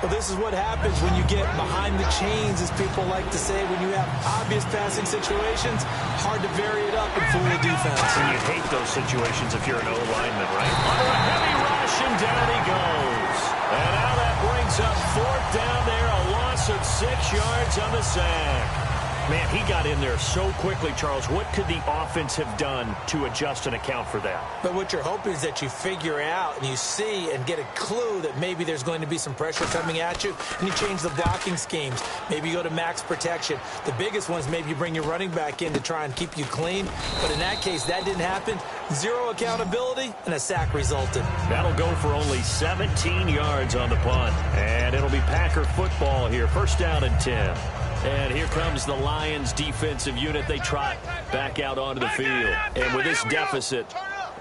Well, this is what happens when you get behind the chains, as people like to say, when you have obvious passing situations. Hard to vary it up and fool the defense. And you hate those situations if you're an O-lineman, right? Under a heavy rush, and down he goes. And now that brings up 4th down there, a loss of 6 yards on the sack. Man, he got in there so quickly, Charles. What could the offense have done to adjust and account for that? But what you're hoping is that you figure out and you see and get a clue that maybe there's going to be some pressure coming at you, and you change the blocking schemes. Maybe you go to max protection. The biggest ones, maybe you bring your running back in to try and keep you clean. But in that case, that didn't happen. 0 accountability, and a sack resulted. That'll go for only 17 yards on the punt. And it'll be Packer football here. 1st down and 10. And here comes the Lions defensive unit. They trot back out onto the field. And with this deficit,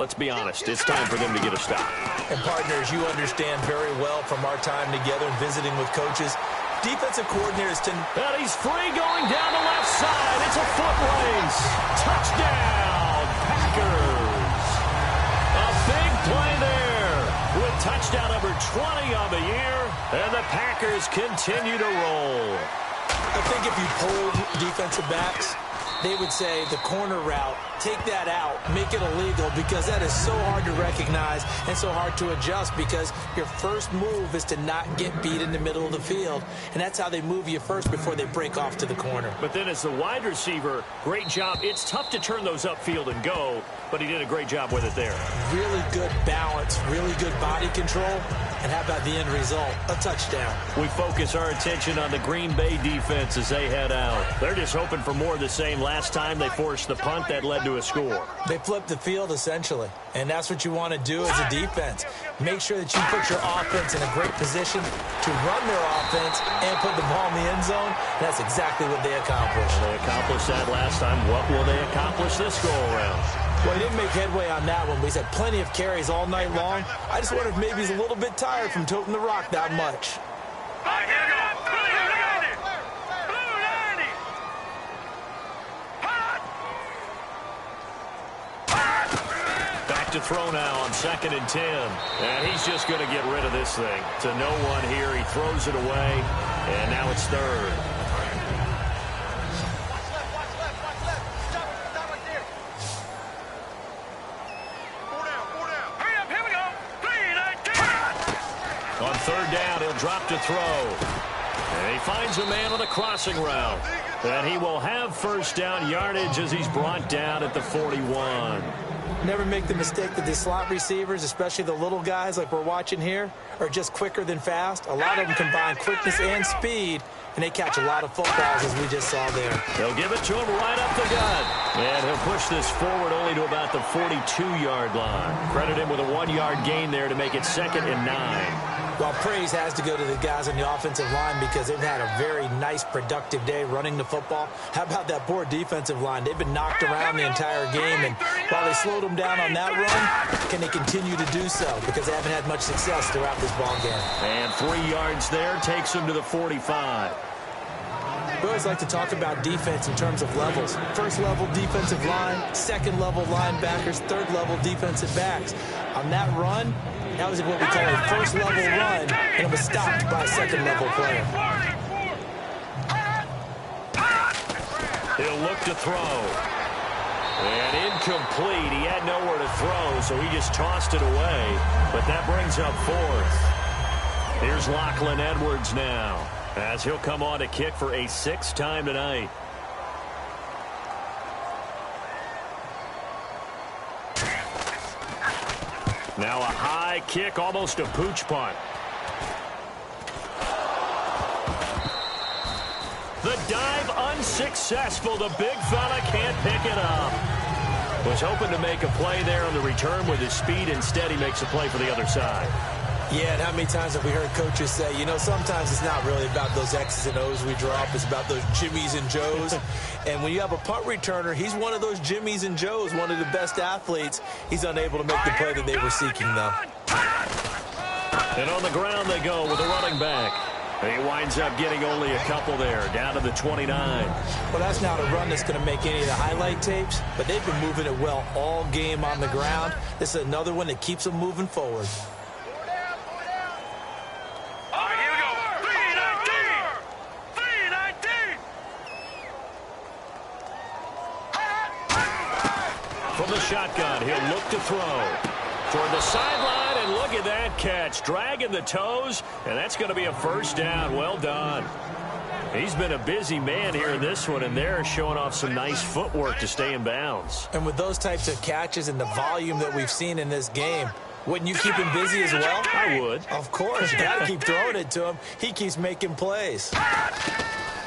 let's be honest, it's time for them to get a stop. And partners, you understand very well from our time together and visiting with coaches, defensive coordinators tend... And he's free going down the left side. It's a foot race. Touchdown, Packers. A big play there with touchdown number 20 on the year. And the Packers continue to roll. I think if you polled defensive backs, they would say the corner route, take that out, make it illegal, because that is so hard to recognize and so hard to adjust, because your first move is to not get beat in the middle of the field. And that's how they move you first before they break off to the corner. But then as the wide receiver, great job. It's tough to turn those upfield and go, but he did a great job with it there. Really good balance, really good body control. And how about the end result? A touchdown. We focus our attention on the Green Bay defense as they head out. They're just hoping for more of the same. Last time they forced the punt that led to a score. They flipped the field, essentially. And that's what you want to do as a defense. Make sure that you put your offense in a great position to run their offense and put the ball in the end zone. And that's exactly what they accomplished. Well, they accomplished that last time. What will they accomplish this go-around? Well, he didn't make headway on that one, but he's had plenty of carries all night long. I just wonder if maybe he's a little bit tired from toting the rock that much. Back to throw now on 2nd and 10. And he's just going to get rid of this thing. To no one here. He throws it away. And now it's 3rd. drop to throw. And he finds a man on a crossing route. And he will have first down yardage as he's brought down at the 41. Never make the mistake that the slot receivers, especially the little guys like we're watching here, are just quicker than fast. A lot of them combine quickness and speed, and they catch a lot of footballs, as we just saw there. They'll give it to him right up the gut. And he'll push this forward only to about the 42-yard line. Credit him with a 1-yard gain there to make it 2nd and 9. Well, praise has to go to the guys on the offensive line because they've had a very nice, productive day running the football. How about that poor defensive line? They've been knocked around the entire game, and while they slowed them down on that run, can they continue to do so? Because they haven't had much success throughout this ball game. And 3 yards there takes them to the 45. We always like to talk about defense in terms of levels. First-level defensive line, second-level linebackers, third-level defensive backs. On that run, that was what we call a first-level run, and it was stopped by a second-level player. He'll look to throw. And incomplete. He had nowhere to throw, so he just tossed it away. But that brings up 4th. Here's Lachlan Edwards now, as he'll come on to kick for a 6th time tonight. Now a high kick, almost a pooch punt. The dive unsuccessful. The big fella can't pick it up. Was hoping to make a play there on the return with his speed. Instead, he makes a play for the other side. Yeah, and how many times have we heard coaches say, you know, sometimes it's not really about those X's and O's we drop. It's about those Jimmies and Joes. And when you have a punt returner, he's one of those Jimmies and Joes, one of the best athletes. He's unable to make the play that they were seeking, though. And on the ground they go with a running back. He winds up getting only a couple there, down to the 29. Well, that's not a run that's going to make any of the highlight tapes, but they've been moving it well all game on the ground. This is another one that keeps them moving forward. From the shotgun, he'll look to throw. Toward the sideline, and look at that catch. Dragging the toes, and that's going to be a first down. Well done. He's been a busy man here in this one, and they're showing off some nice footwork to stay in bounds. And with those types of catches and the volume that we've seen in this game, wouldn't you keep him busy as well? I would. Of course. You got to keep throwing it to him. He keeps making plays.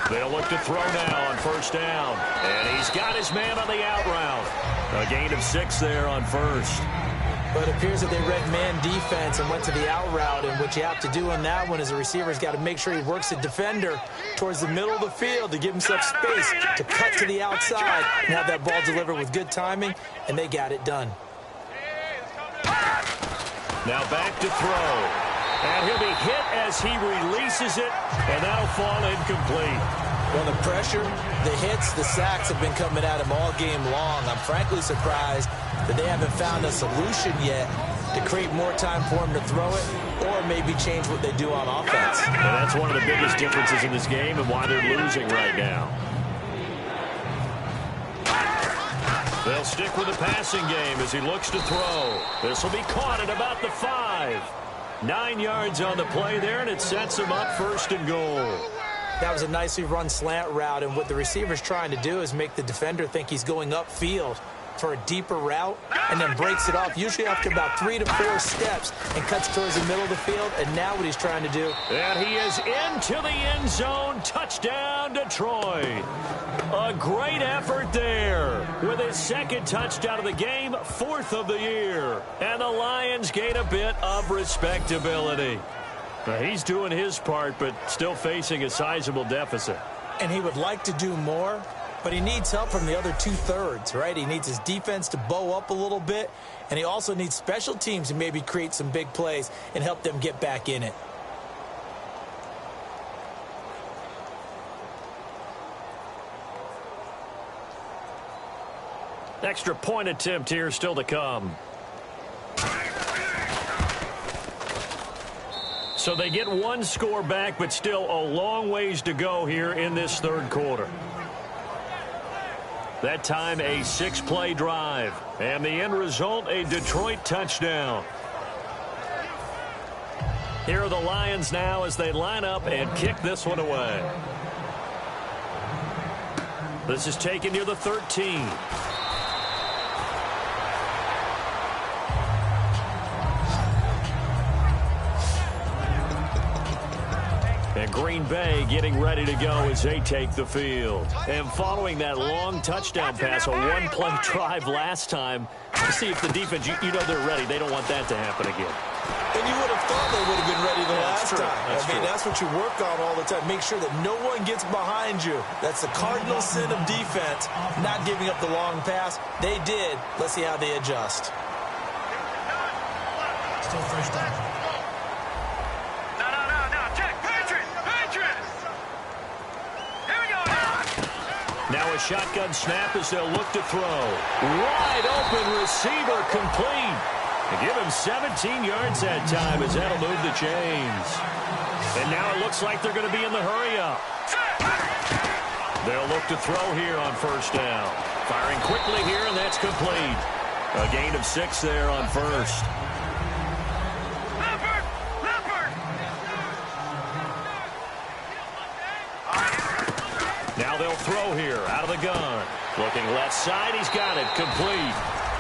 They'll look to throw now on first down. And he's got his man on the out route. A gain of 6 there on first. But it appears that they read man defense and went to the out route. And what you have to do on that one is the receiver's got to make sure he works the defender towards the middle of the field to give himself space to cut to the outside and have that ball delivered with good timing. And they got it done. Now back to throw. And he'll be hit as he releases it, and that'll fall incomplete. Well, the pressure, the hits, the sacks have been coming at him all game long. I'm frankly surprised that they haven't found a solution yet to create more time for him to throw it or maybe change what they do on offense. And that's one of the biggest differences in this game and why they're losing right now. They'll stick with the passing game as he looks to throw. This will be caught at about the 5. 9 yards on the play there, and it sets him up 1st and goal. That was a nicely run slant route, and what the receiver's trying to do is make the defender think he's going upfield for a deeper route and then breaks it off, usually after about 3 to 4 steps, and cuts towards the middle of the field. And now what he's trying to do. And he is into the end zone. Touchdown, Detroit. A great effort there with his 2nd touchdown of the game, 4th of the year. And the Lions gain a bit of respectability. Now, he's doing his part, but still facing a sizable deficit. And he would like to do more, but he needs help from the other 2/3, right? He needs his defense to bow up a little bit, and he also needs special teams to maybe create some big plays and help them get back in it. Extra point attempt here still to come. So they get 1 score back, but still a long ways to go here in this 3rd quarter. That time a 6-play drive, and the end result, a Detroit touchdown. Here are the Lions now as they line up and kick this one away. This is taken near the 13. And Green Bay getting ready to go as they take the field. And following that long touchdown pass, a one-play drive last time, to see if the defense, you know they're ready. They don't want that to happen again. And you would have thought they would have been ready the last time. That's what you work on all the time. Make sure that no one gets behind you. That's the cardinal sin of defense, not giving up the long pass. They did. Let's see how they adjust. Still first down. Now a shotgun snap as they'll look to throw. Wide open receiver complete. They give him 17 yards that time as that'll move the chains. And now it looks like they're going to be in the hurry-up. They'll look to throw here on first down. Firing quickly here, and that's complete. A gain of 6 there on first. Now they'll throw here out of the gun. Looking left side, he's got it complete.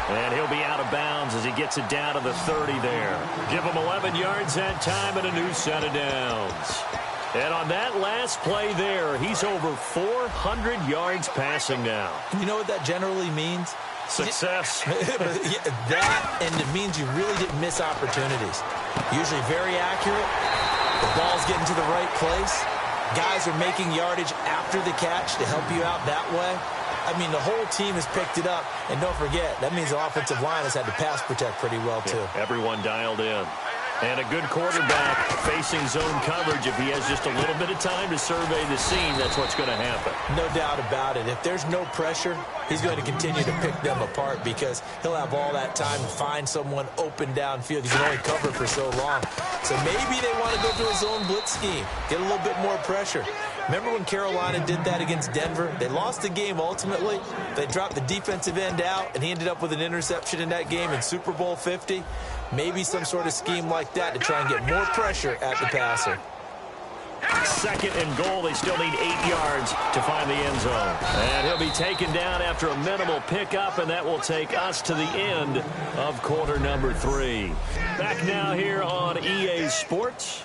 And he'll be out of bounds as he gets it down to the 30 there. Give him 11 yards that time and a new set of downs. And on that last play there, he's over 400 yards passing now. You know what that generally means? Success. That, and it means you really didn't miss opportunities. Usually very accurate. The ball's getting to the right place. Guys are making yardage after the catch to help you out that way. I mean, the whole team has picked it up. And don't forget, that means the offensive line has had to pass protect pretty well, too. Yeah, everyone dialed in. And a good quarterback facing zone coverage. If he has just a little bit of time to survey the scene, that's what's going to happen. No doubt about it. If there's no pressure, he's going to continue to pick them apart because he'll have all that time to find someone open downfield. He can only cover for so long. So maybe they want to go to a zone blitz scheme, get a little bit more pressure. Remember when Carolina did that against Denver? They lost the game ultimately. They dropped the defensive end out, and he ended up with an interception in that game in Super Bowl 50. Maybe some sort of scheme like that to try and get more pressure at the passer. Second and goal. They still need 8 yards to find the end zone. And he'll be taken down after a minimal pickup, and that will take us to the end of quarter number 3. Back now here on EA Sports.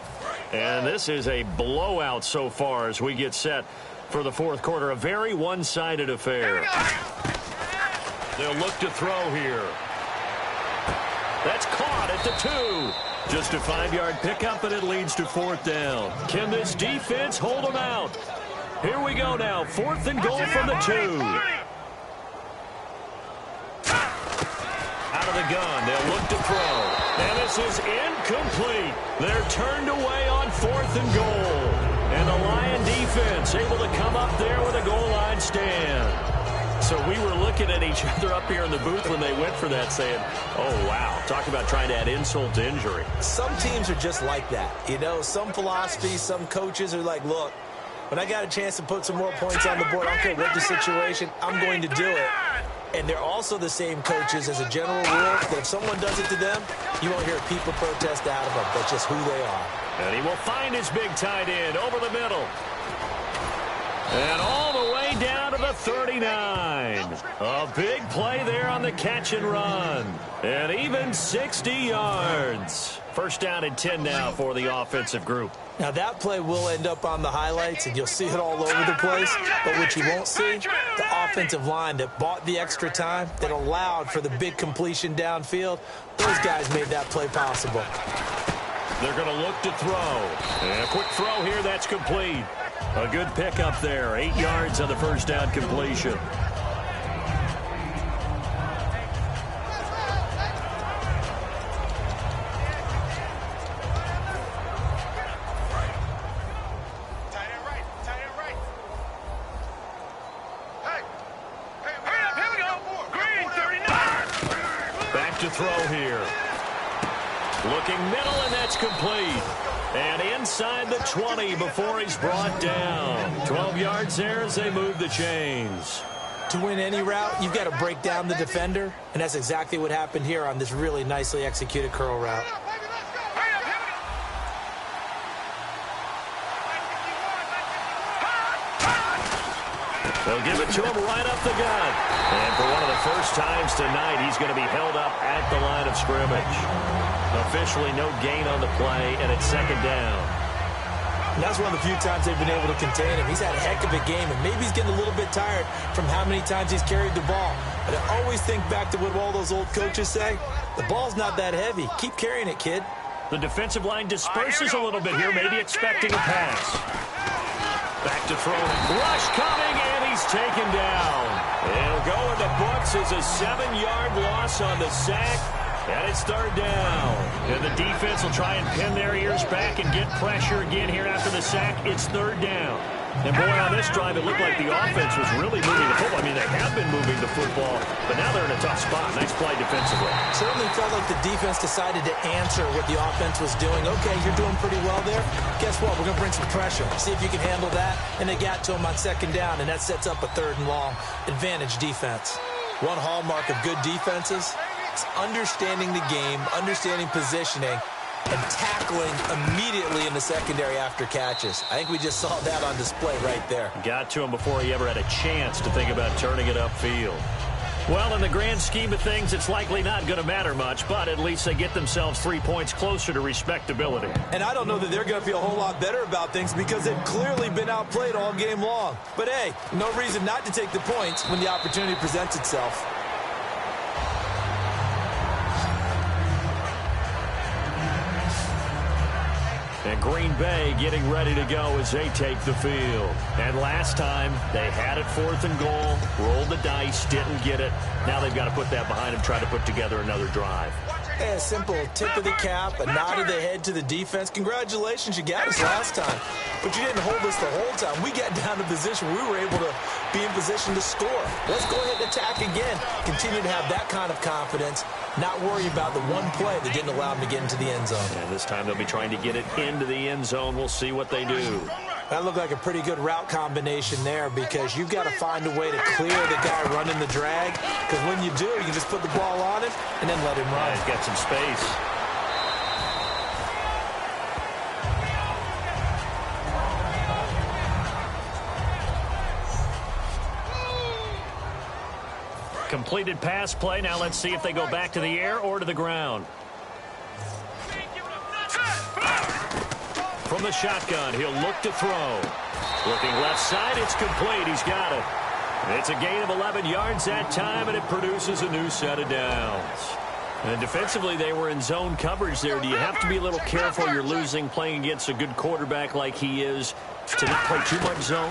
And this is a blowout so far as we get set for the fourth quarter. A very one-sided affair. They'll look to throw here. That's caught at the 2. Just a 5-yard pickup, and it leads to fourth down. Can this defense hold them out? Here we go now. 4th and goal from the 2. Out of the gun, they'll look to throw. And this is incomplete. They're turned away on 4th and goal. And the Lion defense able to come up there with a goal line stand. So we were looking at each other up here in the booth when they went for that saying, oh, wow. Talk about trying to add insult to injury. Some teams are just like that. You know, some philosophies, some coaches are like, look, when I got a chance to put some more points on the board, I don't care what the situation, I'm going to do it. And they're also the same coaches as a general rule that if someone does it to them, you won't hear people protest out of them. That's just who they are. And he will find his big tight end over the middle. And all the way down to the 39. A big play there on the catch and run. And even 60 yards. First down and 10 now for the offensive group. Now that play will end up on the highlights, and you'll see it all over the place. But what you won't see, the offensive line that bought the extra time, that allowed for the big completion downfield, those guys made that play possible. They're going to look to throw. And a quick throw here, that's complete. A good pickup there. 8 yards on the first down completion. To throw here. Looking middle, and that's complete. And inside the 20 before he's brought down. 12 yards there as they move the chains. To win any route, you've got to break down the defender, and that's exactly what happened here on this really nicely executed curl route. They'll give it to him right up the gut. And for one of the first times tonight, he's going to be held up at the line of scrimmage. Officially no gain on the play, and it's second down. And that's one of the few times they've been able to contain him. He's had a heck of a game, and maybe he's getting a little bit tired from how many times he's carried the ball. But I always think back to what all those old coaches say. The ball's not that heavy. Keep carrying it, kid. The defensive line disperses a little bit here, maybe expecting a pass. Back to throw. Rush coming, and he's taken down. It'll go in the books as a 7-yard loss on the sack. And it's third down. And the defense will try and pin their ears back and get pressure again here after the sack. It's third down. And, boy, on this drive, it looked like the offense was really moving the football. I mean, they have been moving the football, but now they're in a tough spot. Nice play defensively. Certainly felt like the defense decided to answer what the offense was doing. Okay, you're doing pretty well there. Guess what? We're going to bring some pressure. See if you can handle that. And they got to him on second down, and that sets up a third and long advantage defense. One hallmark of good defenses, understanding the game, understanding positioning, and tackling immediately in the secondary after catches. I think we just saw that on display right there. Got to him before he ever had a chance to think about turning it upfield. Well, in the grand scheme of things, it's likely not going to matter much, but at least they get themselves 3 points closer to respectability. And I don't know that they're going to feel a whole lot better about things because they've clearly been outplayed all game long. But, hey, no reason not to take the points when the opportunity presents itself. And Green Bay getting ready to go as they take the field. And last time, they had it 4th and goal, rolled the dice, didn't get it. Now they've got to put that behind them, try to put together another drive. Hey, a simple tip of the cap, a nod of the head to the defense. Congratulations, you got us last time. But you didn't hold us the whole time. We got down to position. We were able to be in position to score. Let's go ahead and attack again. Continue to have that kind of confidence. Not worry about the one play that didn't allow them to get into the end zone. And this time they'll be trying to get it into the end zone. We'll see what they do. That looked like a pretty good route combination there because you've got to find a way to clear the guy running the drag. Because when you do, you can just put the ball on him and then let him run. Yeah, he's got some space. Completed pass play. Now let's see if they go back to the air or to the ground. From the shotgun, he'll look to throw. Looking left side, it's complete. He's got it. It's a gain of 11 yards that time, and it produces a new set of downs. And defensively, they were in zone coverage there. Do you have to be a little careful? You're losing playing against a good quarterback like he is to not play too much zone?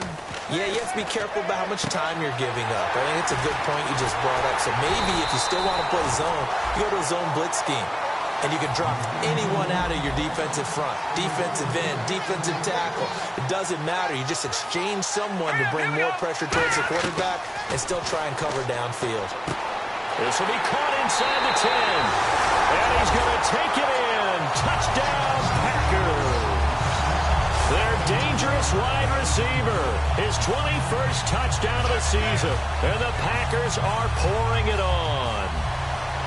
Yeah, you have to be careful about how much time you're giving up. I think it's a good point you just brought up. So maybe if you still want to play zone, you go to a zone blitz scheme. And you can drop anyone out of your defensive front. Defensive end, defensive tackle. It doesn't matter. You just exchange someone to bring more pressure towards the quarterback and still try and cover downfield. This will be caught inside the 10. And he's going to take it in. Touchdown, Packers. Their dangerous wide receiver. His 21st touchdown of the season. And the Packers are pouring it on.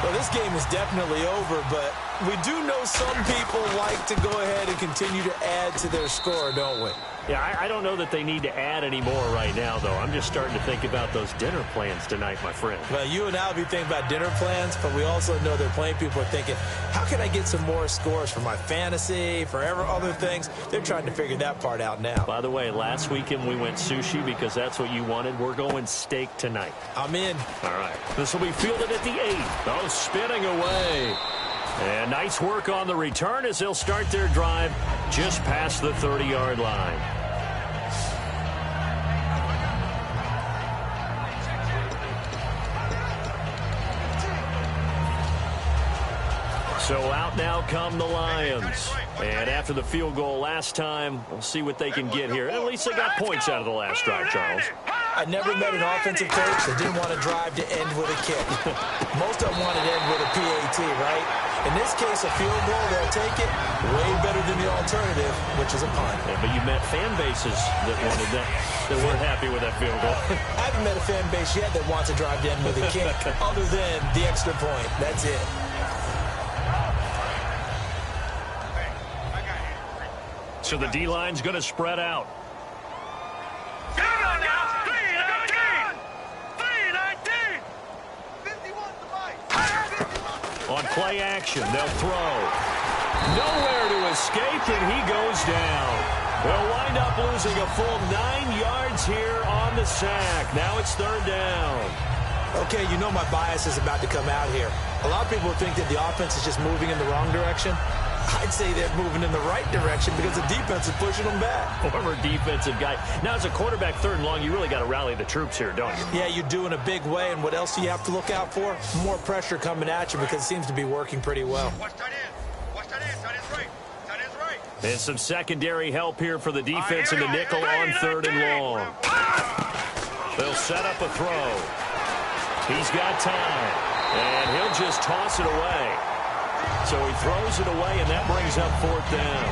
Well, this game is definitely over, but we do know some people like to go ahead and continue to add to their score, don't we? Yeah, I don't know that they need to add any more right now, though. I'm just starting to think about those dinner plans tonight, my friend. Well, you and I will be thinking about dinner plans, but we also know that plenty of people are thinking, how can I get some more scores for my fantasy, for other things? They're trying to figure that part out now. By the way, last weekend we went sushi because that's what you wanted. We're going steak tonight. I'm in. All right. This will be fielded at the 8. Oh, spinning away. And nice work on the return as they'll start their drive just past the 30-yard line. So out now come the Lions. And after the field goal last time, we'll see what they can get here. At least they got points out of the last drive, Charles. I never met an offensive coach that didn't want to drive to end with a kick. Most of them wanted to end with a PAT, right? In this case, a field goal, they'll take it. Way better than the alternative, which is a punt. Yeah, but you met fan bases that wanted that weren't happy with that field goal. I haven't met a fan base yet that wants to drive to end with a kick other than the extra point. That's it. So the D-line's going to spread out. play action. They'll throw. Nowhere to escape, and he goes down. They'll wind up losing a full 9 yards here on the sack. Now it's third down. Okay, you know my bias is about to come out here. A lot of people think that the offense is just moving in the wrong direction. I'd say they're moving in the right direction because the defense is pushing them back. Former defensive guy. Now, as a quarterback, third and long, you really got to rally the troops here, don't you? Yeah, you do in a big way, and what else do you have to look out for? More pressure coming at you because it seems to be working pretty well. Watch that in. Watch that in. That is right. That is right. And some secondary help here for the defense in the nickel on third and long. They'll set up a throw. He's got time, and he'll just toss it away. So he throws it away, and that brings up fourth down.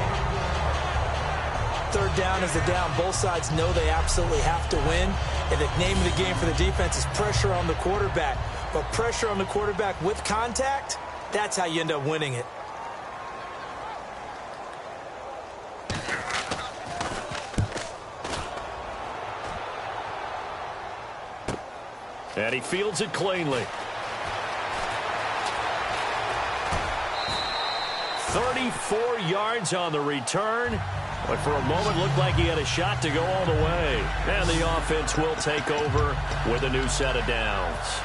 Third down is the down. Both sides know they absolutely have to win. And the name of the game for the defense is pressure on the quarterback. But pressure on the quarterback with contact, that's how you end up winning it. And he fields it cleanly. 34 yards on the return. But for a moment, looked like he had a shot to go all the way. And the offense will take over with a new set of downs.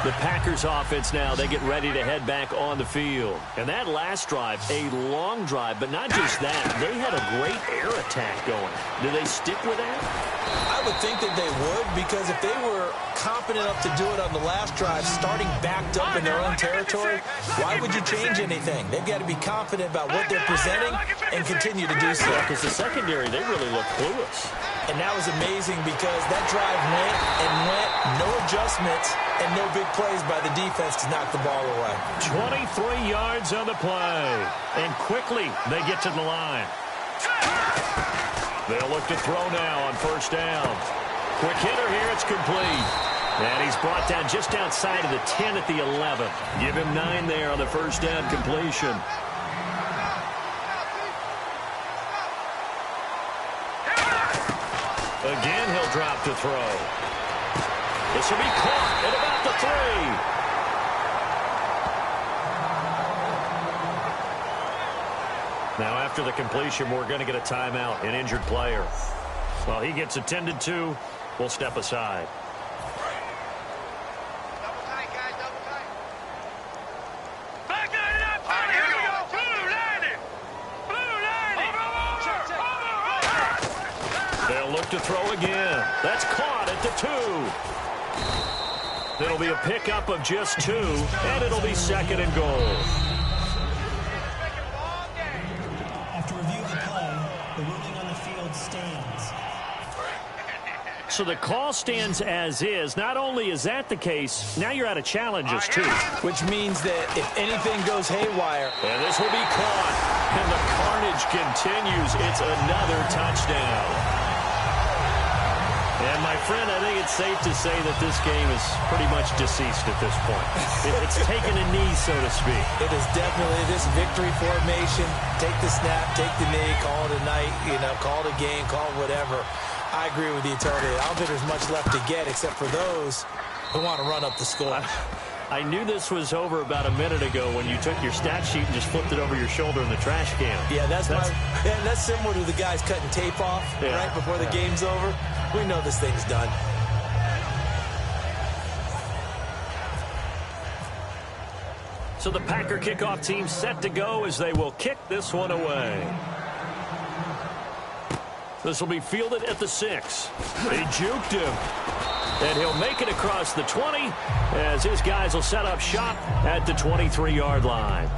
The Packers offense now, they get ready to head back on the field. And that last drive, a long drive, but not just that. They had a great air attack going. Do they stick with that? I would think that they would, because if they were confident enough to do it on the last drive, starting backed up in their own territory, why would you change anything? They've got to be confident about what they're presenting and continue to do so. Because the secondary, they really look clueless. And that was amazing because that drive went and went, no adjustments, and no big plays by the defense to knock the ball away. 23 yards on the play. And quickly, they get to the line. They'll look to throw now on first down. Quick hitter here, it's complete. And he's brought down just outside of the 10 at the 11. Give him 9 there on the first down completion. Again, he'll drop to throw. This will be caught at about the 3. Now, after the completion, we're going to get a timeout, an injured player. While he gets attended to, we'll step aside. Double tight, guys. Double tight. Back it up. All right, here we go. Blue landing. Blue landing. Over. They'll look to throw again. That's caught at the 2. It'll be a pickup of just 2, and it'll be second and goal. After review of the play, the ruling on the field stands. So the call stands as is. Not only is that the case, now you're out of challenges, too. Which means that if anything goes haywire, And this will be caught. And the carnage continues. It's another touchdown. And, my friend, I think it's safe to say that this game is pretty much deceased at this point. It's taken a knee, so to speak. it is definitely this victory formation. Take the snap, take the knee, call it a night, call it a game, call it whatever. I agree with you totally. I don't think there's much left to get except for those who want to run up the score. I knew this was over about a minute ago when you took your stat sheet and just flipped it over your shoulder in the trash can. Yeah, that's similar to the guys cutting tape off right before the game's over. We know this thing's done. So the Packer kickoff team set to go as they will kick this one away. This will be fielded at the 6. They juked him. And he'll make it across the 20 as his guys will set up shop at the 23-yard line.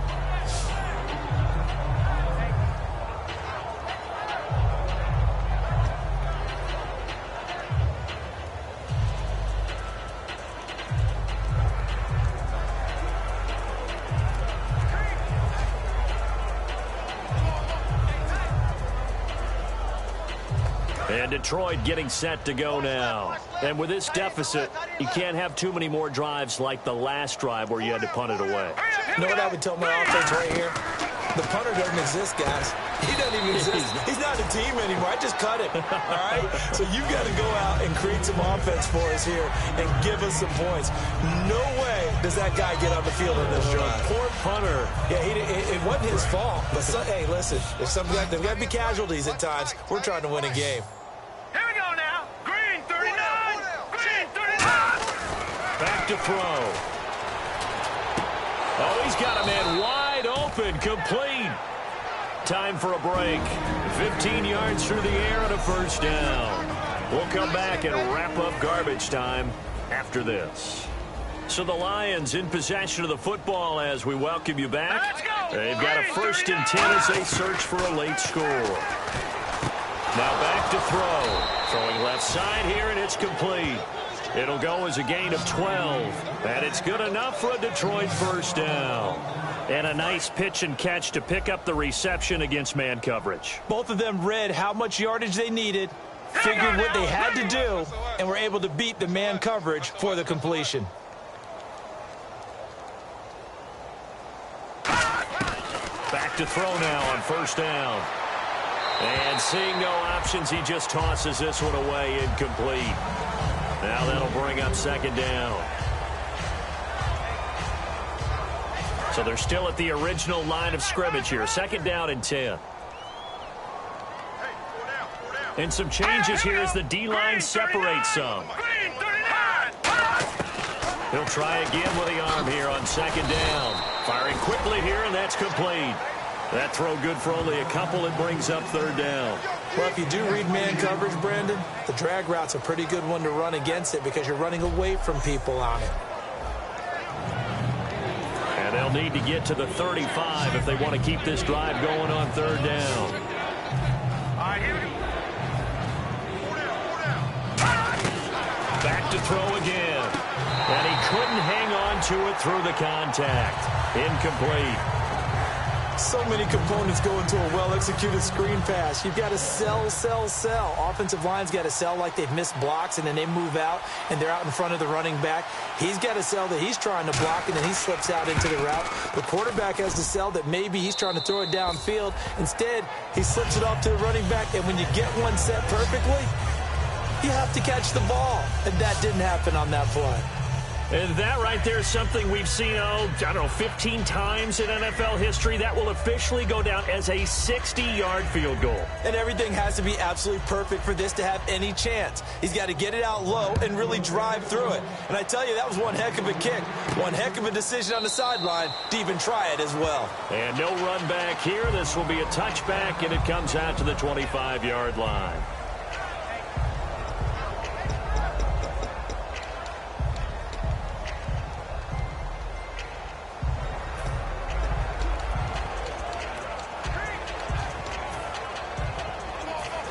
And Detroit getting set to go now. And with this deficit, you can't have too many more drives like the last drive where you had to punt it away. You know what I would tell my offense right here? The punter doesn't exist, guys. He doesn't even exist. He's not a team anymore. I just cut him, all right? So you've got to go out and create some offense for us here and give us some points. No way does that guy get on the field on this drive. Poor punter. Yeah, it wasn't his fault. But, hey, listen, there's got to be casualties at times. We're trying to win a game. Here we go now. Green 39. Green 39. Back to throw. Oh, he's got a man wide open, complete. Time for a break. 15 yards through the air and a first down. We'll come back and wrap up garbage time after this. So the Lions in possession of the football as we welcome you back. Let's go. They've got a 1st and 10 as they search for a late score. Now back to throw. Throwing left side here, and it's complete. It'll go as a gain of 12, and it's good enough for a Detroit first down. And a nice pitch and catch to pick up the reception against man coverage. Both of them read how much yardage they needed, figured what they had to do, and were able to beat the man coverage for the completion. Back to throw now on first down. And seeing no options, he just tosses this one away, incomplete. Now that'll bring up second down. So they're still at the original line of scrimmage here. Second down and 10. And some changes here as the D-line separates some. Green 39. He'll try again with the arm here on second down. Firing quickly here, and that's complete. That throw good for only a couple. It brings up third down. Well, if you do read man coverage, Brandon, the drag route's a pretty good one to run against it because you're running away from people on it. And they'll need to get to the 35 if they want to keep this drive going on third down. All right, here we go. Back to throw again. And he couldn't hang on to it through the contact. Incomplete. So many components go into a well-executed screen pass. You've got to sell. Offensive line's got to sell like they've missed blocks, and then they move out, and they're out in front of the running back. He's got to sell that he's trying to block, and then he slips out into the route. The quarterback has to sell that maybe he's trying to throw it downfield. Instead, he slips it off to the running back, and when you get one set perfectly, you have to catch the ball. And that didn't happen on that play. And that right there is something we've seen, 15 times in NFL history. That will officially go down as a 60-yard field goal. And everything has to be absolutely perfect for this to have any chance. He's got to get it out low and really drive through it. And I tell you, that was one heck of a kick. One heck of a decision on the sideline to even try it as well. And no run back here. This will be a touchback, and it comes out to the 25-yard line.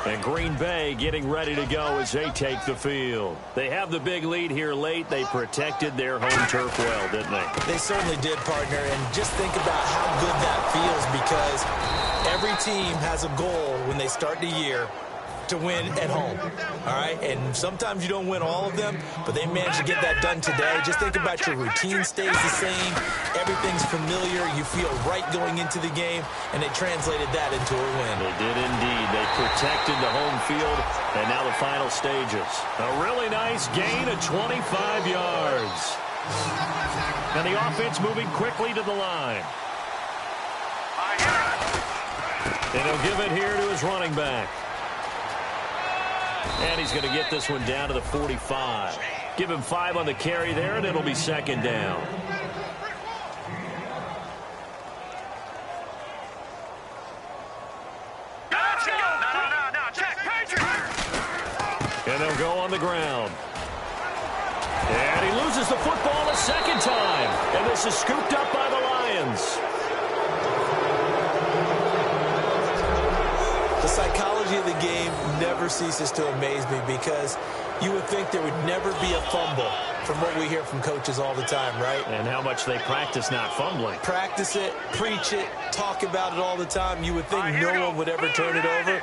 And Green Bay getting ready to go as they take the field. They have the big lead here late. They protected their home turf well, didn't they? They certainly did, partner. And just think about how good that feels because every team has a goal when they start the year to win at home, all right? And sometimes you don't win all of them, but they managed to get that done today. Just think about your routine stays the same. Everything's familiar. You feel right going into the game, and they translated that into a win. They did indeed. They protected the home field, and now the final stages. A really nice gain of 25 yards. And the offense moving quickly to the line. And he'll give it here to his running back. And he's going to get this one down to the 45. Give him 5 on the carry there, and it'll be second down. And they'll go on the ground. And he loses the football a second time. And this is scooped up by the Lions. The psychology of the game never ceases to amaze me because you would think there would never be a fumble from what we hear from coaches all the time, right? And how much they practice not fumbling. Practice it, preach it, talk about it all the time. You would think no one would ever turn it over.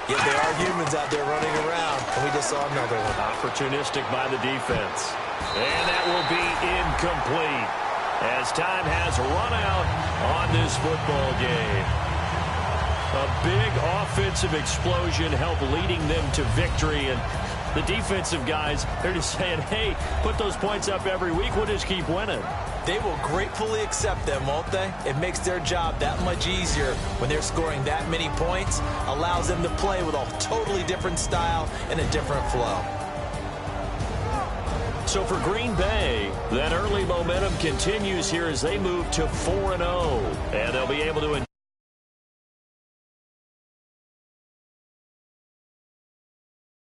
Yet there are humans out there running around, and we just saw another one. Opportunistic by the defense. And that will be incomplete. as time has run out on this football game. A big offensive explosion helped leading them to victory, and the defensive guys, they're just saying, hey, put those points up every week, we'll just keep winning. They will gratefully accept them, won't they? It makes their job that much easier when they're scoring that many points, allows them to play with a totally different style and a different flow. So for Green Bay, that early momentum continues here as they move to 4-0, and they'll be able to